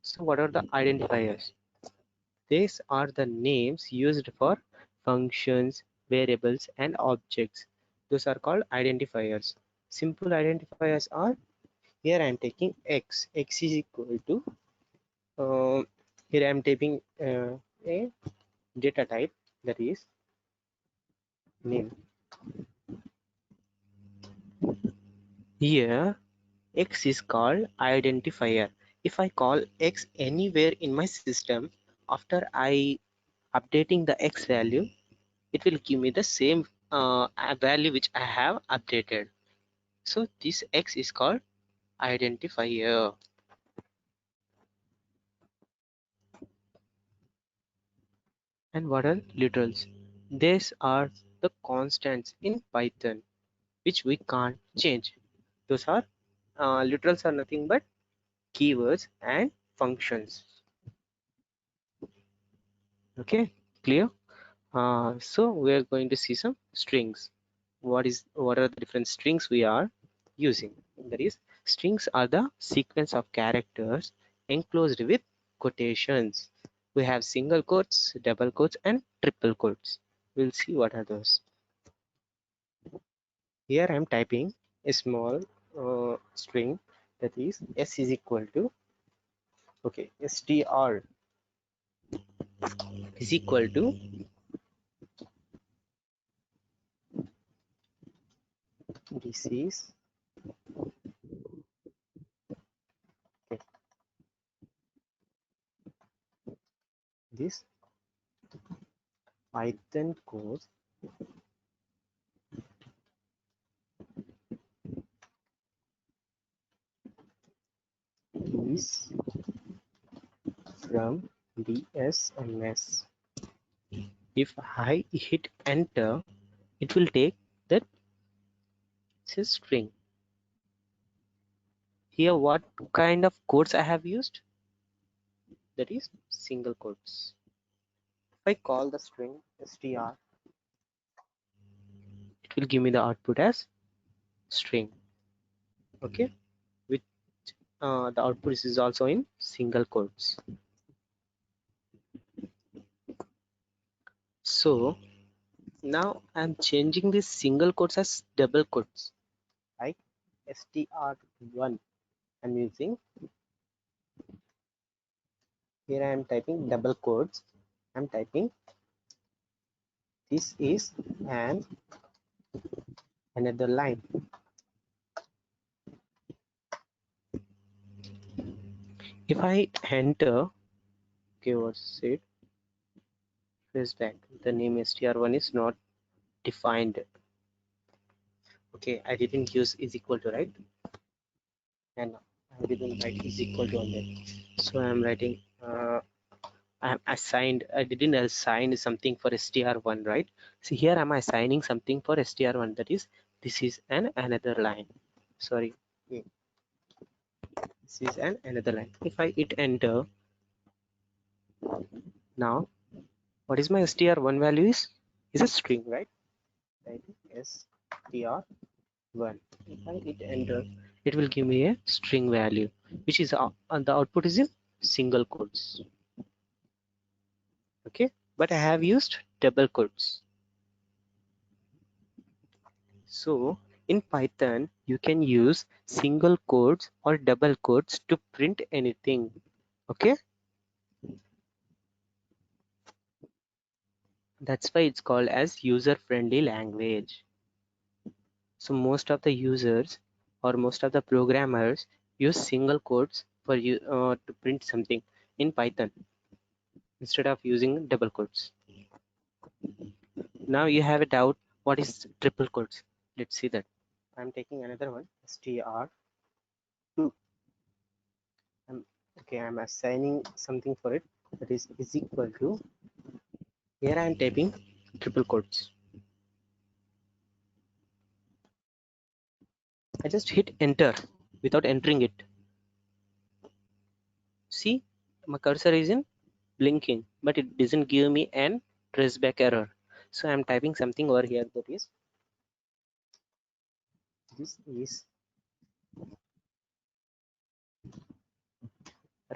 So what are the identifiers? These are the names used for functions, variables, and objects. Those are called identifiers. Simple identifiers are, here I am taking x. X is equal to, here I am taking a data type, that is name. Here x is called identifier. If I call x anywhere in my system, after I updating the x value, it will give me the same value which I have updated. So this x is called identifier. And what are literals? These are the constants in Python which we can't change. Those are literals are nothing but keywords and functions. Okay, clear? So we are going to see some strings. What are the different strings we are using? That is, strings are the sequence of characters enclosed with quotations. We have single quotes, double quotes, and triple quotes. We'll see what are those. Here I am typing a small string, that is s is equal to, okay, str is equal to this is, okay, this Python code is from DSMS. If I hit enter, it will take that string. Here what kind of quotes I have used? That is single quotes. If I call the string str, it will give me the output as string. Okay, with the output is also in single quotes. So now I'm changing this single quotes as double quotes, like str1. I'm using, here I am typing double quotes. I'm typing this is an another line. If I enter, okay, what's it? Press back. The name str1 is not defined. Okay, I didn't use is equal to, right? And I didn't write is equal to on there. So I'm writing I didn't assign something for str1, right? So here am I assigning something for str1, that is this is another line. Sorry, this is another line. If I hit enter, now what is my str1 value is a string, right? str1. If I hit enter, it will give me a string value, which is and the output is in single quotes. Okay, but I have used double quotes. So in Python, you can use single quotes or double quotes to print anything. Okay, that's why it's called as user-friendly language. So most of the users or most of the programmers use single quotes for you to print something in Python instead of using double quotes. Now you have a doubt, what is triple quotes? Let's see that. I'm taking another one, str2. I'm assigning something for it, that is equal to, here I am typing triple quotes. I just hit enter without entering it. See, my cursor is in blinking, but it doesn't give me an traceback error. So I'm typing something over here, that is This is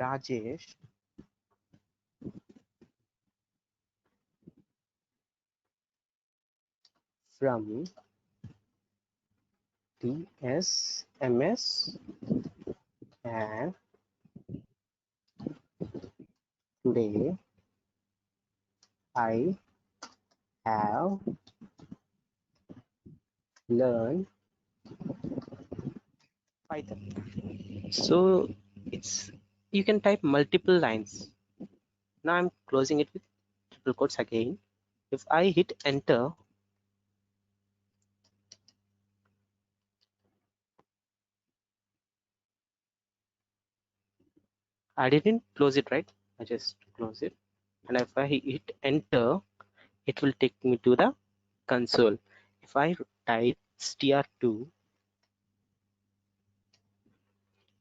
Rajesh from DSMS, and today I have learned Python. So it's, you can type multiple lines. Now I'm closing it with triple quotes again. If I hit enter, I didn't close it, right? I just close it. And if I hit enter, it will take me to the console. If I type str2,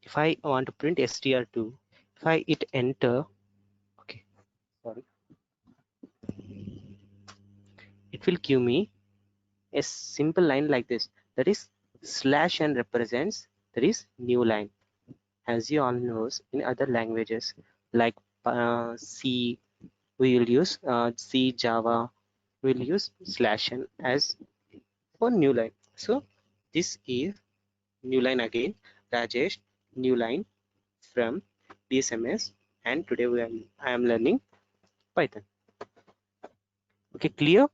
if I want to print str2, if I hit enter, okay, sorry, it will give me a simple line like this. That is /n represents, that is new line. As you all knows, in other languages like C, we will use C, Java, we'll use /n as for new line. So this is new line again. Rajesh, new line from DSMS, and today I am learning Python. Okay, clear?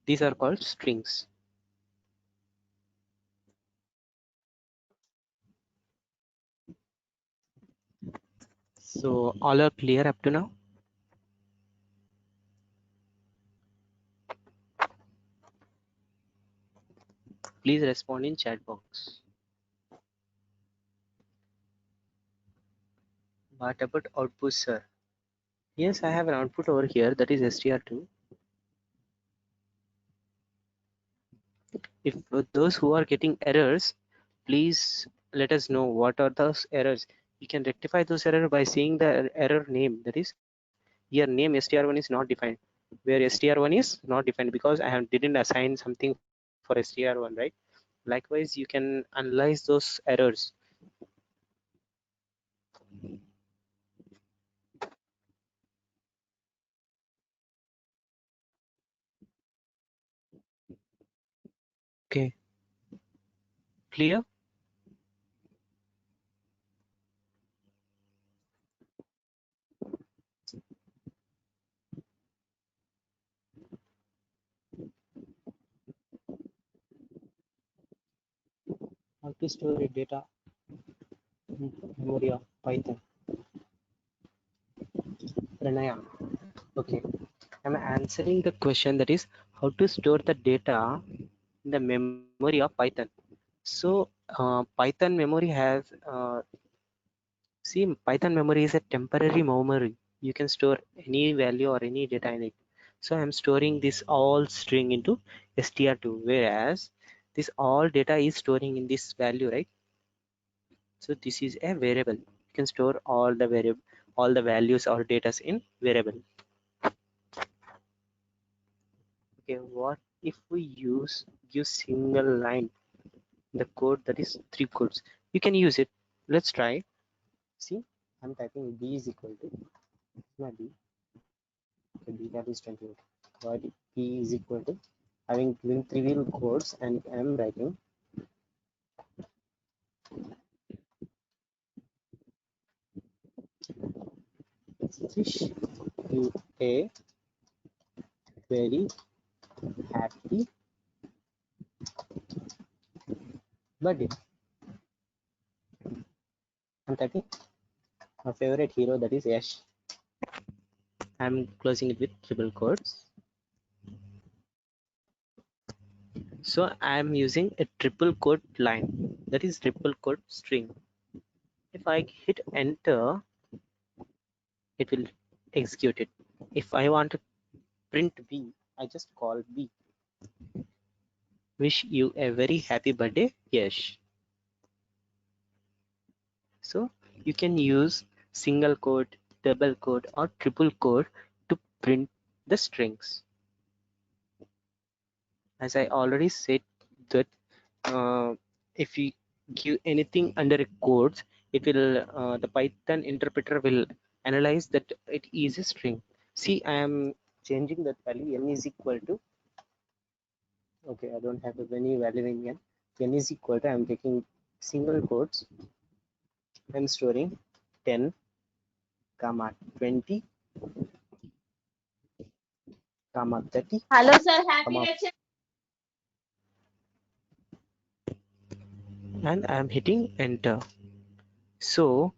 These are called strings. So all are clear up to now? Please respond in chat box. What about output, sir? Yes, I have an output over here, that is str2. If those who are getting errors, please let us know what are those errors. You can rectify those errors by seeing the error name. That is, your name str1 is not defined, where str1 is not defined because I didn't assign something for str1, right? Likewise, you can analyze those errors. Okay, clear? How to store a data in memory of Python? Pranaya. Okay, I'm answering the question, that is how to store the data in the memory of Python. So Python memory has see, Python memory is a temporary memory. You can store any value or any data in it. So I'm storing this all string into str2, whereas this all data is storing in this value, right? So this is a variable. You can store all the variable, all the values or data in variable. Okay, what if we use single line, the code, that is 3 codes? You can use it. Let's try. See, I'm typing b is equal to b. Okay, b value is 28. But b is equal to, having given trivial codes, and I'm writing wish you a very happy birthday. I'm typing my favorite hero, that is Yash. I'm closing it with triple quotes. So I'm using a triple quote line, that is triple quote string. If I hit enter, it will execute it. If I want to print B, I just call B. Wish you a very happy birthday, Yash. So you can use single quote, double quote, or triple quote to print the strings. as I already said that if we give anything under a quotes, it will the Python interpreter will analyze that it is a string. See, I am changing that value. N is equal to, okay, I don't have any value in n. N is equal to, I am taking single quotes. I am storing 10 comma 20 comma 30 Hello, sir. Happy comma, lecture. and I am hitting enter. So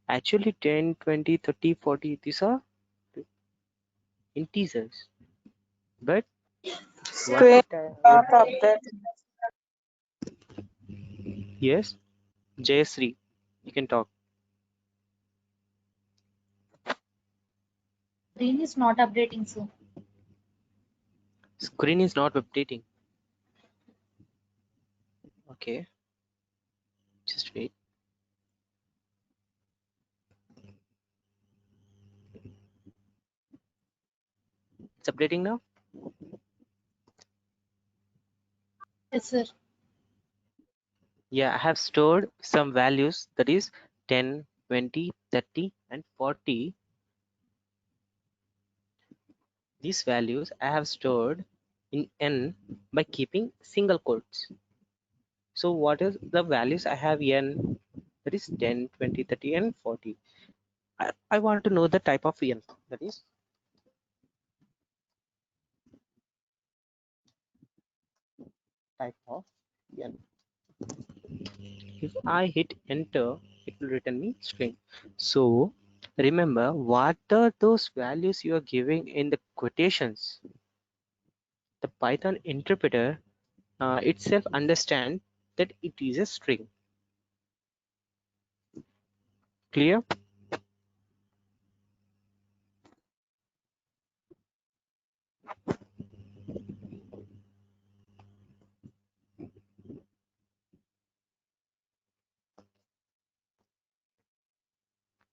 actually 10, 20, 30, 40, these are integers, but what Screen it not update. yes, Jayasri, you can talk. Screen is not updating, sir. Screen is not updating. Okay, just wait. It's updating now. Yes, sir. Yeah, I have stored some values, that is 10, 20, 30 and 40. These values I have stored in n by keeping single quotes. So what is the values I have n? That is 10, 20, 30 and 40. I want to know the type of n, that is type of n. If I hit enter, it will return me string. So remember, what are those values you are giving in the quotations? The Python interpreter itself understand that it is a string. Clear?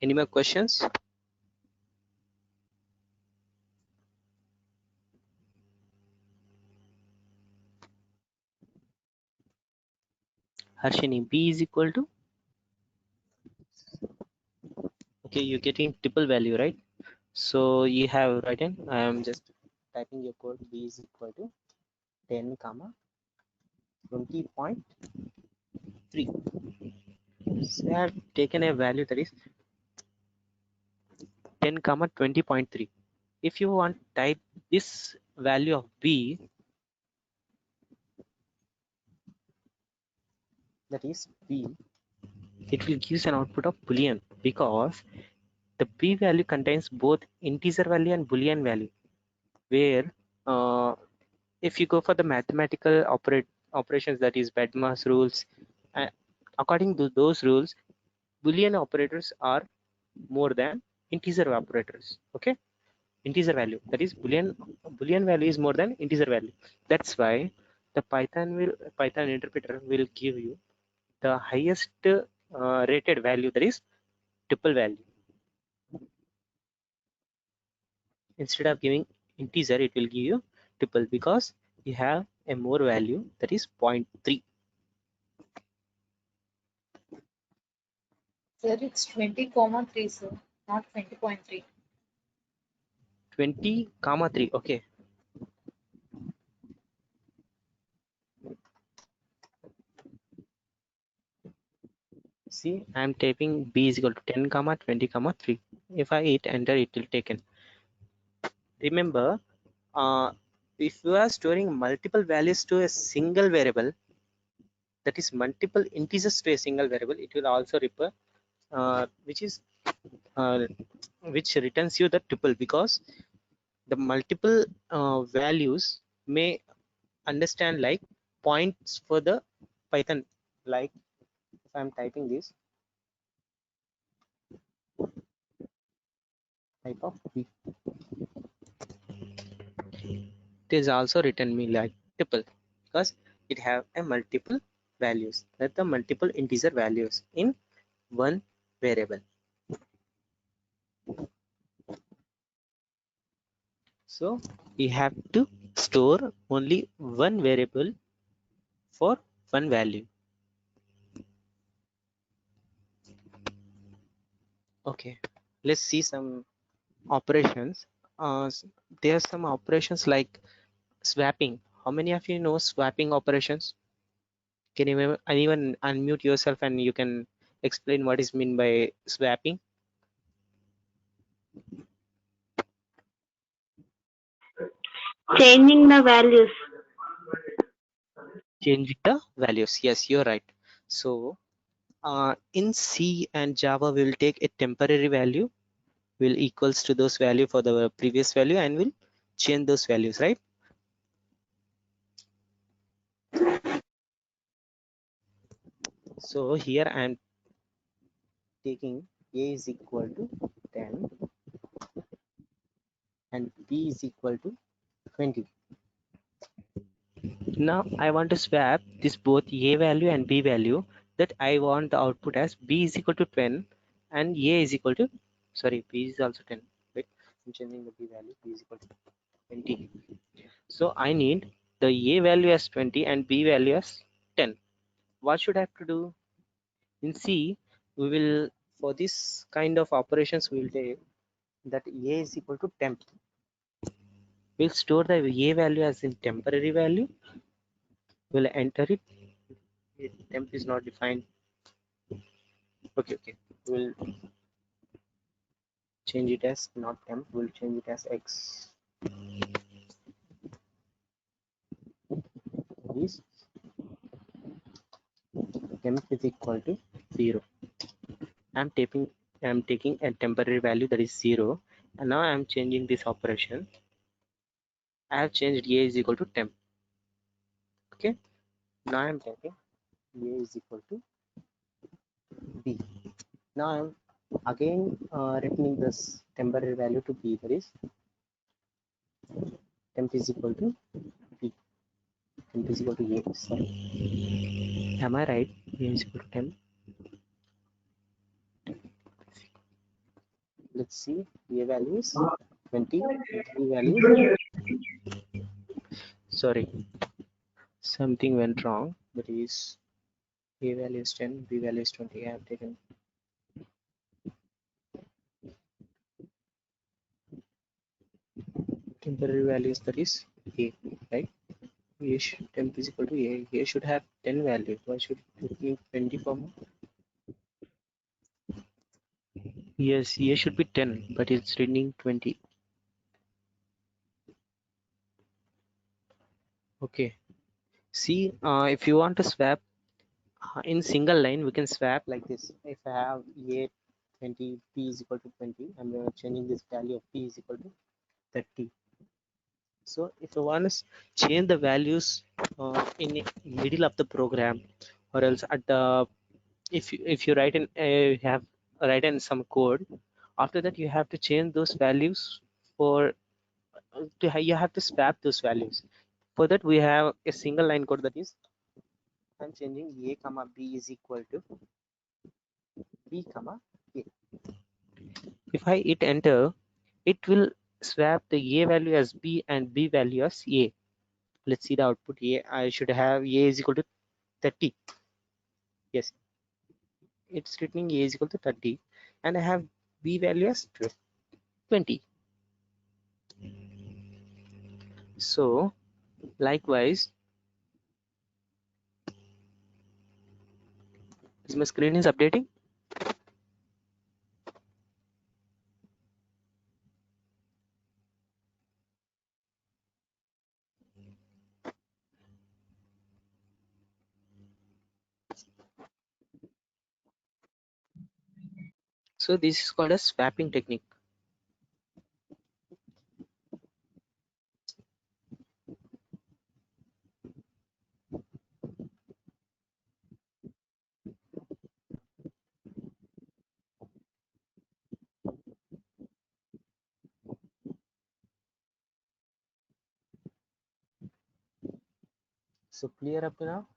Any more questions? Harshini, b is equal to, okay, you're getting triple value, right? So you have written, I am just typing your code, b is equal to 10 comma 20.3. So I have taken a value that is 10 comma 20.3. If you want type this value of b, that is b, it will give an output of boolean, because the b value contains both integer value and boolean value, where if you go for the mathematical operations, that is BEDMAS rules, uh, according to those rules, boolean operators are more than integer operators. Okay, integer value, that is boolean value is more than integer value. That's why the Python interpreter will give you the highest rated value, that is triple value. Instead of giving integer, it will give you triple, because you have a more value, that is 0.3. Sir, it's 20,3, sir, not 20.3. 20 comma 3. Okay, see, I am typing b is equal to 10 comma 20 comma 3. If I hit enter, it will take in. Remember, if you are storing multiple values to a single variable, that is multiple integers to a single variable, it will also refer uh, which returns you the triple, because the multiple values may understand like points for the Python. Like if I'm typing this type of b, it is also written me like triple, because it have a multiple values, that the multiple integer values in one variable. So we have to store only one variable for one value. Okay, let's see some operations. There are some operations like swapping. How many of you know swapping operations? Can anyone unmute yourself and you can explain what is meant by swapping? Changing the values. Changing the values. Yes, you're right. So in C and Java, we will take a temporary value, will equals to those value for the previous value, and will change those values, right? So here I am taking A is equal to 10 and B is equal to 20. Now I want to swap this both A value and B value, that I want the output as B is equal to 10 and A is equal to, sorry, B is also 10, right? I'm changing the B value, B is equal to 20. So I need the A value as 20 and B value as 10. What should I have to do? In C, we will, for this kind of operations, we will take that A is equal to temp. We'll store the A value as in temporary value. We'll enter it. Temp is not defined. Okay. We'll change it as not temp. We'll change it as X. Is temp is equal to 0. I'm taking a temporary value that is 0, and now I'm changing this operation. I have changed A is equal to temp. Okay. Now I'm taking A is equal to B. Now I'm again returning this temporary value to B, that is temp is equal to B. Temp is equal to A. Sorry. Am I right? A is equal to temp. Let's see. A value is 20. B value. Sorry. Something went wrong. That is A value is 10. B value is 20. I have taken temporary values, that is A, right? A temp is equal to A. A should have 10 value. Why should it be 20 for more? Yes, A should be 10, but it's reading 20. Okay. See, if you want to swap in single line, we can swap like this. If I have A 20, P is equal to 20, I'm changing this value of P is equal to 30. So if you want to change the values in the middle of the program, or else at the if you write in have write in some code, after that you have to change those values for you have to swap those values. For that we have a single line code, that is I'm changing A comma B is equal to B comma A. If I hit enter, it will swap the A value as B and B value as A. Let's see the output. I should have A is equal to 30. Yes, it's returning A is equal to 30, and I have B value as 20. So likewise, as my screen is updating, so this is called a swapping technique. So clear up to now?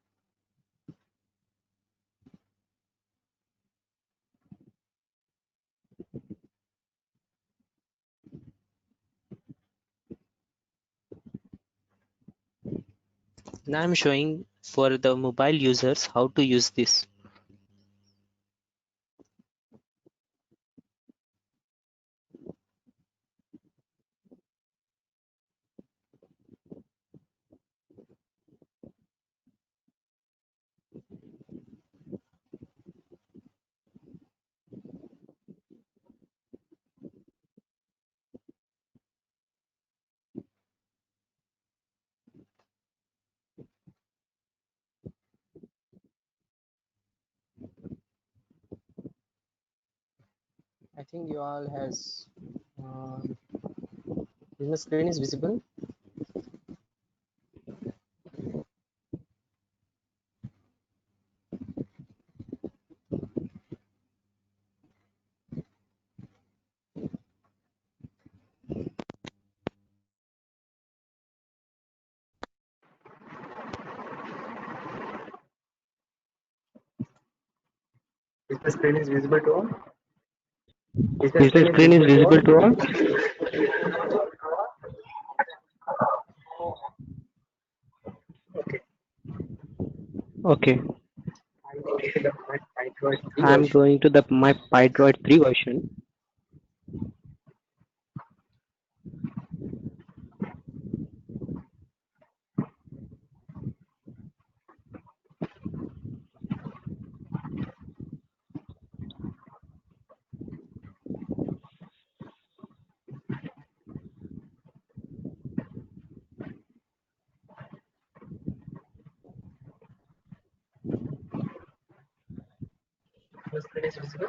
Now I'm showing for the mobile users how to use this. I think you all has the screen is visible. Is the screen is visible to all? Is the screen is visible to all? Okay. Okay, I go to the my Python 3 I'm version. going to the my PyDroid 3 version. The screen is visible.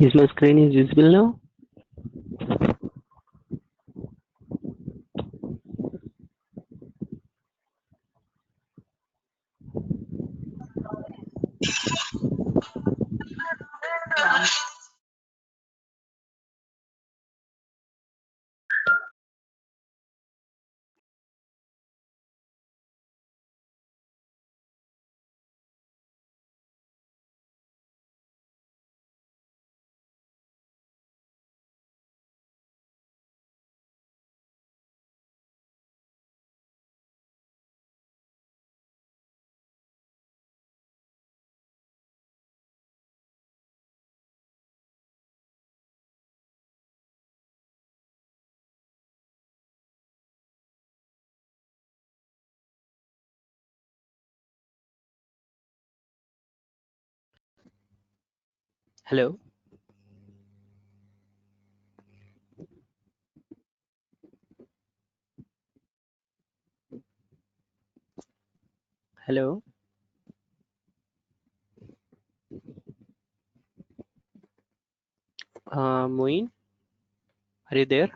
Is my screen is visible now? Hello. Hello. Moin, are you there?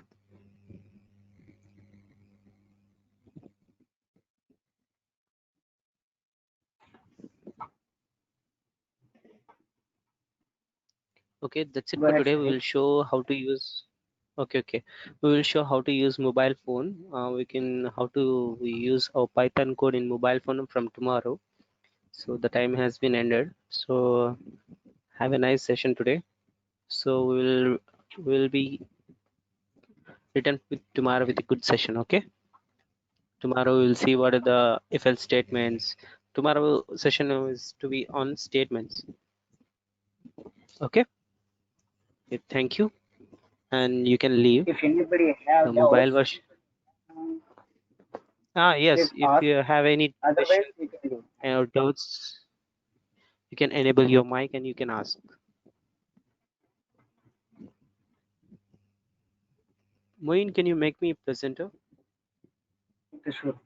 Okay, that's it Go for ahead, today. We Shahid. will show how to use. Okay. We will show how to use mobile phone. We can how to we use our Python code in mobile phone from tomorrow. So the time has been ended. So have a nice session today. So we'll be return with tomorrow with a good session. Okay. Tomorrow we'll see what are the if else statements. Tomorrow session is to be on statements. Okay. Thank you. and you can leave. If anybody have The mobile doubts, version. Yes, please if ask. you have any Otherwise, question you can do. or doubts, you can enable your mic and you can ask. Moin, can you make me a presenter? Okay, sure.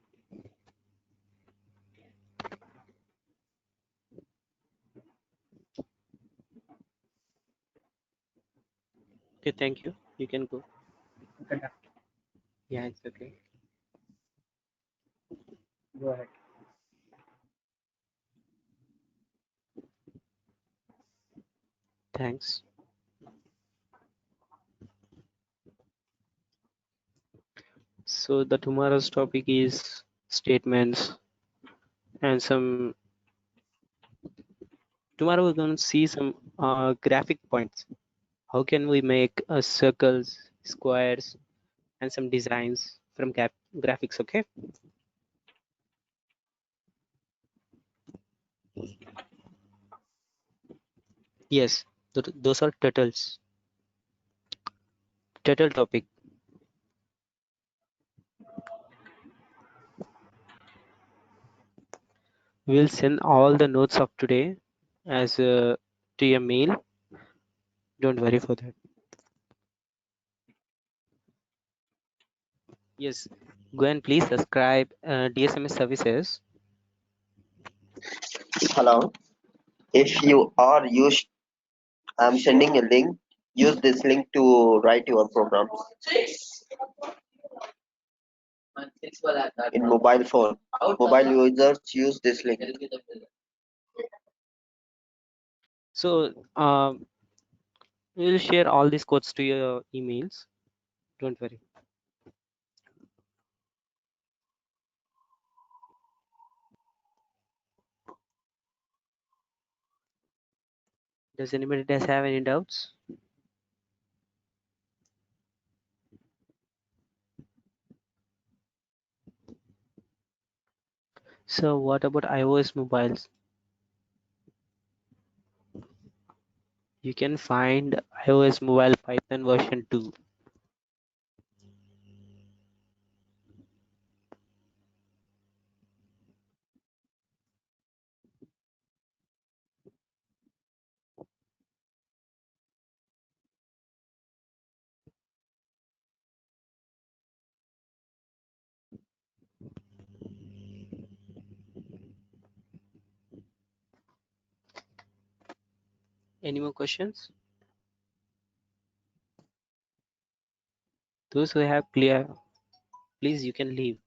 Okay, thank you. You can go. Okay, done. Yeah, it's okay. Go ahead. Thanks. So the tomorrow's topic is statements and some. Tomorrow we're going to see some graphic points. How can we make circles, squares, and some designs from graphics? Okay. Yes, those are turtles. Turtle topic. We'll send all the notes of today as to your mail. Don't worry for that. Yes, go and please subscribe DSMS services. Hello. If you are used, I'm sending a link. Use this link to write your programs in mobile phone. Mobile users use this link. So we'll share all these codes to your emails. Don't worry. Does anybody have any doubts? So what about iOS mobiles? You can find iOS mobile Python version 2. Any more questions? Those who have clear, please you can leave.